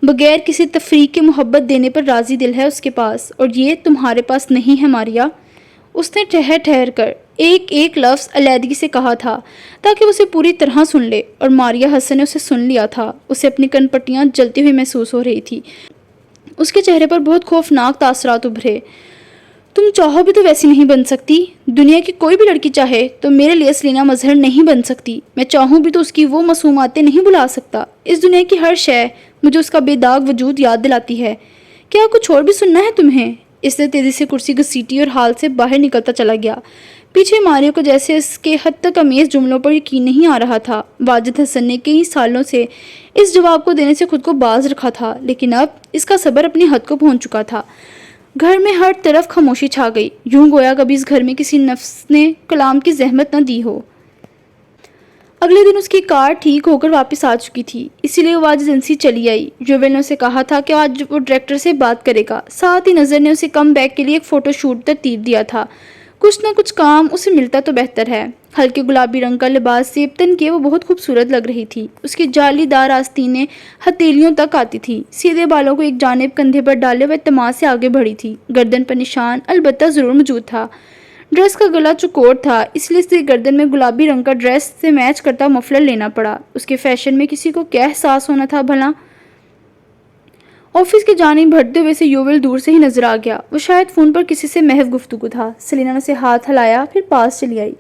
بغیر کسی تفریق کے محبت دینے پر راضی دل ہے اس کے پاس، اور یہ تمہارے پاس نہیں ہے ماریا۔ اس نے ٹھہر کر ایک لفظ علیحدگی سے کہا تھا تاکہ وہ اسے پوری طرح سن لے، اور ماریا حسن نے اسے سن لیا تھا۔ اسے اپنی کن پٹیاں جلتی ہوئی محسوس ہو رہی تھی۔ اس کے چہرے پر بہت خوفناک تاثرات ابھرے۔ تم چاہو بھی تو ویسی نہیں بن سکتی۔ دنیا کی کوئی بھی لڑکی چاہے تو میرے لیے سلینا مظہر نہیں بن سکتی۔ میں چاہوں بھی تو اس کی وہ معصوماتیں نہیں بھلا سکتا۔ اس دنیا کی ہر شے مجھے اس کا بے داغ وجود یاد دلاتی ہے۔ کیا کچھ اور بھی سننا ہے تمہیں؟ اس نے تیزی سے کرسی گھسیٹی اور ہال سے باہر نکلتا چلا گیا۔ پیچھے ماریو کو جیسے اس کے حد تک امیز جملوں پر یقین نہیں آ رہا تھا۔ واجد حسن نے کئی سالوں سے اس جواب کو دینے سے خود کو باز رکھا تھا، لیکن اب اس کا صبر اپنی حد کو پہنچ چکا تھا۔ گھر میں ہر طرف خاموشی چھا گئی، یوں گویا کبھی اس گھر میں کسی نفس نے کلام کی زحمت نہ دی ہو۔ اگلے دن اس کی کار ٹھیک ہو کر واپس آ چکی تھی، اسی لیے وہ آج ایجنسی چلی آئی۔ یوول نے اسے کہا تھا کہ آج وہ ڈائریکٹر سے بات کرے گا، ساتھ ہی نظر نے اسے کم بیک کے لیے ایک فوٹو شوٹ ترتیب دیا تھا۔ کچھ نہ کچھ کام اسے ملتا تو بہتر ہے۔ ہلکے گلابی رنگ کا لباس زیبتن کیے وہ بہت خوبصورت لگ رہی تھی۔ اس کی جالی دار آستینیں ہتھیلیوں تک آتی تھی، سیدھے بالوں کو ایک جانب کندھے پر ڈالے وہ اعتماد سے آگے بڑھی تھی۔ گردن پر نشان البتہ ضرور موجود تھا۔ ڈریس کا گلا چوکور تھا، اس لیے اسے گردن میں گلابی رنگ کا ڈریس سے میچ کرتا مفلر لینا پڑا۔ اس کے فیشن میں کسی کو کیا احساس ہونا تھا بھلا؟ آفس کی جانب بڑھتے ہوئے سے یوول دور سے ہی نظر آ گیا۔ وہ شاید فون پر کسی سے محض گفتگو تھا۔ سلینا نے اسے ہاتھ ہلایا، پھر پاس چلی آئی۔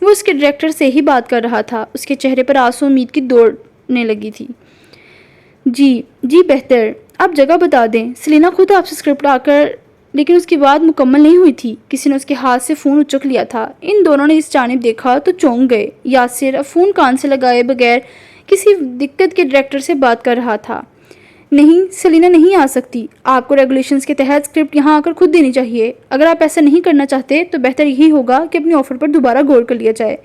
وہ اس کے ڈائریکٹر سے ہی بات کر رہا تھا۔ اس کے چہرے پر آنسو امید کی دوڑنے لگی تھی۔ جی بہتر، آپ جگہ بتا دیں۔ سلینا خود آپ سے اسکرپٹ آ کر، لیکن اس کی بات مکمل نہیں ہوئی تھی۔ کسی نے اس کے ہاتھ سے فون اچک لیا تھا۔ ان دونوں نے اس جانب دیکھا تو چونک گئے۔ یاسر اب فون کان سے لگائے بغیر کسی دقت کے ڈائریکٹر سے بات کر رہا تھا۔ نہیں، سلینا نہیں آ سکتی۔ آپ کو ریگولیشنز کے تحت اسکرپٹ یہاں آ کر خود دینی چاہیے۔ اگر آپ ایسا نہیں کرنا چاہتے تو بہتر یہی ہوگا کہ اپنی آفر پر دوبارہ غور کر لیا جائے۔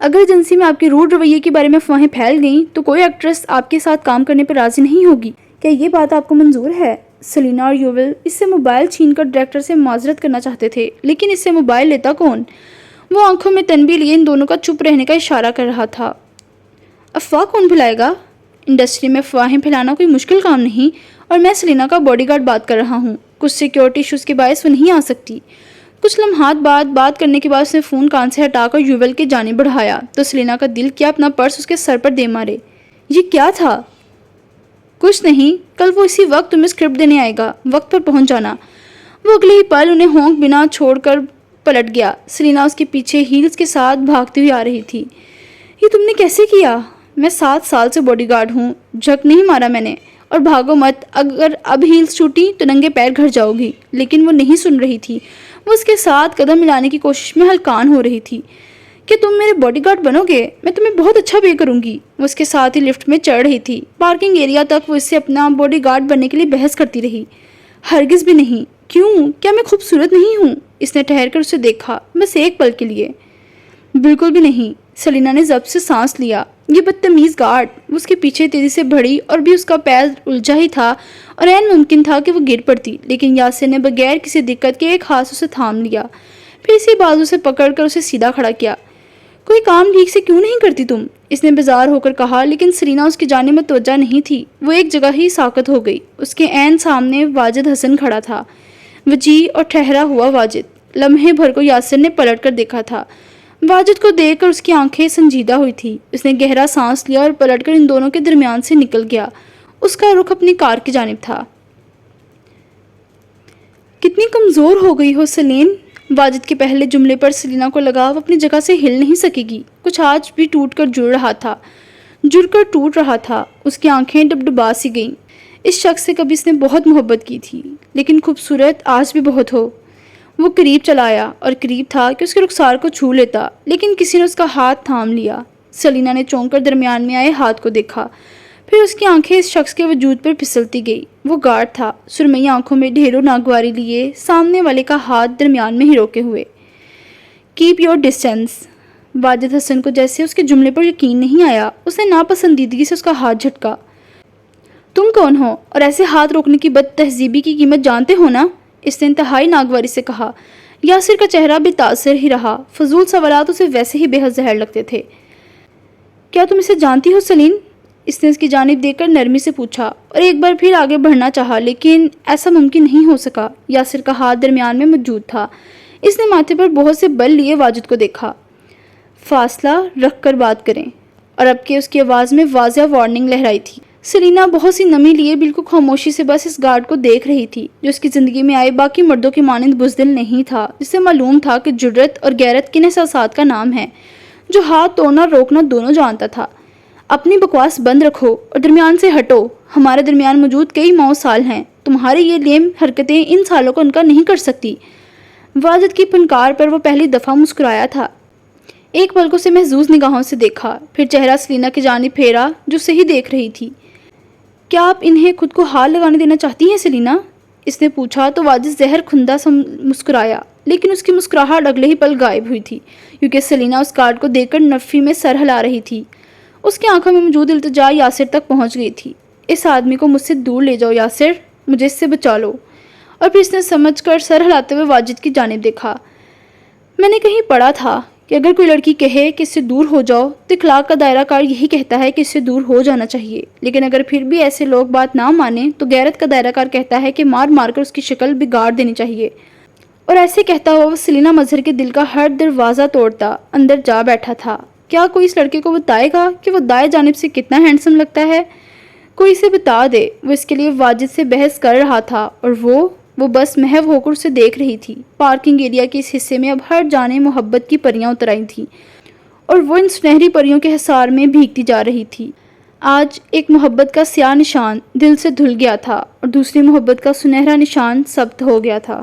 اگر ایجنسی میں آپ کے روڈ رویے کے بارے میں افواہیں پھیل گئیں تو کوئی ایکٹریس آپ کے ساتھ کام کرنے پر راضی نہیں ہوگی۔ کیا یہ بات آپ کو منظور ہے؟ سلینا اور یوول اس سے موبائل چھین کر ڈائریکٹر سے معذرت کرنا چاہتے تھے، لیکن اس سے موبائل لیتا کون؟ وہ آنکھوں میں تنبیہ لیے ان دونوں کا چپ رہنے کا اشارہ کر رہا تھا۔ افواہ کون پھیلائے گا؟ انڈسٹری میں افواہیں پھیلانا کوئی مشکل کام نہیں، اور میں سلینا کا باڈی گارڈ بات کر رہا ہوں۔ کچھ سیکیورٹی ایشوز کے باعث وہ نہیں آ سکتی۔ کچھ لمحات بعد بات کرنے کے بعد اس نے فون کان سے ہٹا کر یوول کی جانب بڑھایا تو سلینا کا دل کیا اپنا پرس اس کے سر پر دے مارے۔ یہ کیا تھا؟ کچھ نہیں، کل وہ اسی وقت تمہیں اسکرپٹ دینے آئے گا، وقت پر پہنچ جانا۔ وہ اگلے ہی پل انہیں ہونک بنا چھوڑ کر پلٹ گیا۔ سلینا اس کے پیچھے ہیلز کے ساتھ بھاگتی ہوئی آ رہی تھی۔ یہ تم نے کیسے کیا؟ میں 7 سال سے باڈی گارڈ ہوں، جھک نہیں مارا میں نے۔ اور بھاگو مت، اگر اب ہیلز چھوٹی تو ننگے پیر گھر جاؤ گی۔ لیکن وہ نہیں سن رہی تھی، وہ اس کے ساتھ قدم ملانے کی کوشش میں ہلکان ہو رہی تھی۔ کہ تم میرے باڈی گارڈ بنو گے؟ میں تمہیں بہت اچھا پے کروں گی۔ وہ اس کے ساتھ ہی لفٹ میں چڑھ رہی تھی۔ پارکنگ ایریا تک وہ اس سے اپنا باڈی گارڈ بننے کے لیے بحث کرتی رہی۔ ہرگز بھی نہیں۔ کیوں؟ کیا میں خوبصورت نہیں ہوں؟ اس نے ٹھہر کر اسے دیکھا، بس ایک پل کے لیے۔ بالکل بھی نہیں۔ سلینا نے ضبط سے سانس لیا۔ یہ بدتمیز گارڈ۔ وہ اس کے پیچھے تیزی سے بڑھی اور بھی اس کا پیر الجھا ہی تھا اور عین ممکن تھا کہ وہ گر پڑتی، لیکن یاسر نے بغیر کسی دقت کے ایک ہاتھ اسے تھام لیا، پھر اسی بازو سے پکڑ کر اسے سیدھا کھڑا کیا۔ کوئی کام ٹھیک سے کیوں نہیں کرتی تم؟ اس نے بیزار ہو کر کہا، لیکن سرینا اس کی جانب متوجہ نہیں تھی۔ وہ ایک جگہ ہی ساکت ہو گئی۔ اس کے عین سامنے واجد حسن کھڑا تھا، وجیح اور ٹھہرا ہوا واجد۔ لمحے بھر کو یاسر نے پلٹ کر دیکھا تھا۔ واجد کو دیکھ کر اس کی آنکھیں سنجیدہ ہوئی تھی۔ اس نے گہرا سانس لیا اور پلٹ کر ان دونوں کے درمیان سے نکل گیا۔ اس کا رخ اپنی کار کی جانب تھا۔ کتنی کمزور ہو گئی ہو سلیم؟ واجد کے پہلے جملے پر سلینا کو لگا وہ اپنی جگہ سے ہل نہیں سکے گی۔ کچھ آج بھی ٹوٹ کر جڑ کر ٹوٹ رہا تھا۔ اس کی آنکھیں ڈبڈبا سی گئیں۔ اس شخص سے کبھی اس نے بہت محبت کی تھی، لیکن خوبصورت آج بھی بہت ہو۔ وہ قریب چلا آیا اور قریب تھا کہ اس کے رخسار کو چھو لیتا، لیکن کسی نے اس کا ہاتھ تھام لیا۔ سلینا نے چونک کر درمیان میں آئے ہاتھ کو دیکھا، پھر اس کی آنکھیں اس شخص کے وجود پر پھسلتی گئی۔ وہ گارڈ تھا، سرمئی آنکھوں میں ڈھیروں ناگواری لیے، سامنے والے کا ہاتھ درمیان میں ہی روکے ہوئے۔ Keep your distance. Wajid Hasan کو جیسے اس کے جملے پر یقین نہیں آیا۔ اس نے ناپسندیدگی سے اس کا ہاتھ جھٹکا۔ تم کون ہو اور ایسے ہاتھ روکنے کی بد تہذیبی کی قیمت جانتے ہو نا؟ اس نے انتہائی ناگواری سے کہا۔ یاسر کا چہرہ بے تاثر ہی رہا۔ فضول سوالات اسے ویسے ہی بے حد زہر لگتے تھے۔ کیا تم اسے جانتی ہو سلیم؟ اس نے اس کی جانب دیکھ کر نرمی سے پوچھا اور ایک بار پھر آگے بڑھنا چاہا، لیکن ایسا ممکن نہیں ہو سکا۔ یاسر کا ہاتھ درمیان میں موجود تھا۔ اس نے ماتھے پر بہت سے بل لیے واجد کو دیکھا۔ فاصلہ رکھ کر بات کریں، اور اب کہ اس کی آواز میں واضح وارننگ لہرائی تھی۔ سلینا بہت سی نمی لیے بالکل خاموشی سے بس اس گارڈ کو دیکھ رہی تھی، جو اس کی زندگی میں آئے باقی مردوں کے مانند بزدل نہیں تھا، جسے معلوم تھا کہ جرأت اور غیرت کن احساسات کا نام ہے، جو ہاتھ توڑنا روکنا دونوں جانتا تھا۔ اپنی بکواس بند رکھو اور درمیان سے ہٹو۔ ہمارے درمیان موجود کئی ماؤ سال ہیں، تمہاری یہ لیم حرکتیں ان سالوں کو انکار نہیں کر سکتی۔ واجد کی پھنکار پر وہ پہلی دفعہ مسکرایا تھا۔ ایک پل کو اسے محظوظ نگاہوں سے دیکھا، پھر چہرہ سلینا کی جانب پھیرا جو صحیح دیکھ رہی تھی۔ کیا آپ انہیں خود کو ہار لگانے دینا چاہتی ہیں سلینا؟ اس نے پوچھا تو واجد زہر کھندہ سا مسکرایا، لیکن اس کی مسکراہٹ اگلے ہی پل غائب ہوئی تھی، کیونکہ سلینا اس کارڈ کو دیکھ کر نفی میں سر ہلا رہی تھی۔ اس کی آنکھوں میں موجود التجا یاسر تک پہنچ گئی تھی۔ اس آدمی کو مجھ سے دور لے جاؤ یاسر، مجھے اس سے بچا لو۔ اور پھر اس نے سمجھ کر سر ہلاتے ہوئے واجد کی جانب دیکھا۔ میں نے کہیں پڑھا تھا کہ اگر کوئی لڑکی کہے کہ اس سے دور ہو جاؤ تو اخلاق کا دائرہ کار یہی کہتا ہے کہ اس سے دور ہو جانا چاہیے، لیکن اگر پھر بھی ایسے لوگ بات نہ مانیں تو غیرت کا دائرہ کار کہتا ہے کہ مار مار کر اس کی شکل بگاڑ دینی چاہیے۔ اور ایسے کہتا ہوا وہ سلینا مظہر کے دل کا ہر دروازہ توڑتا اندر جا بیٹھا تھا۔ کیا کوئی اس لڑکے کو بتائے گا کہ وہ دائیں جانب سے کتنا ہینڈسم لگتا ہے؟ کوئی اسے بتا دے۔ وہ اس کے لیے واجد سے بحث کر رہا تھا اور وہ بس محو ہو کر اسے دیکھ رہی تھی۔ پارکنگ ایریا کے اس حصے میں اب ہر جانے محبت کی پریاں اتر آئی تھیں اور وہ ان سنہری پریوں کے حصار میں بھیگتی جا رہی تھی۔ آج ایک محبت کا سیاہ نشان دل سے دھل گیا تھا اور دوسری محبت کا سنہرا نشان ثبت ہو گیا تھا۔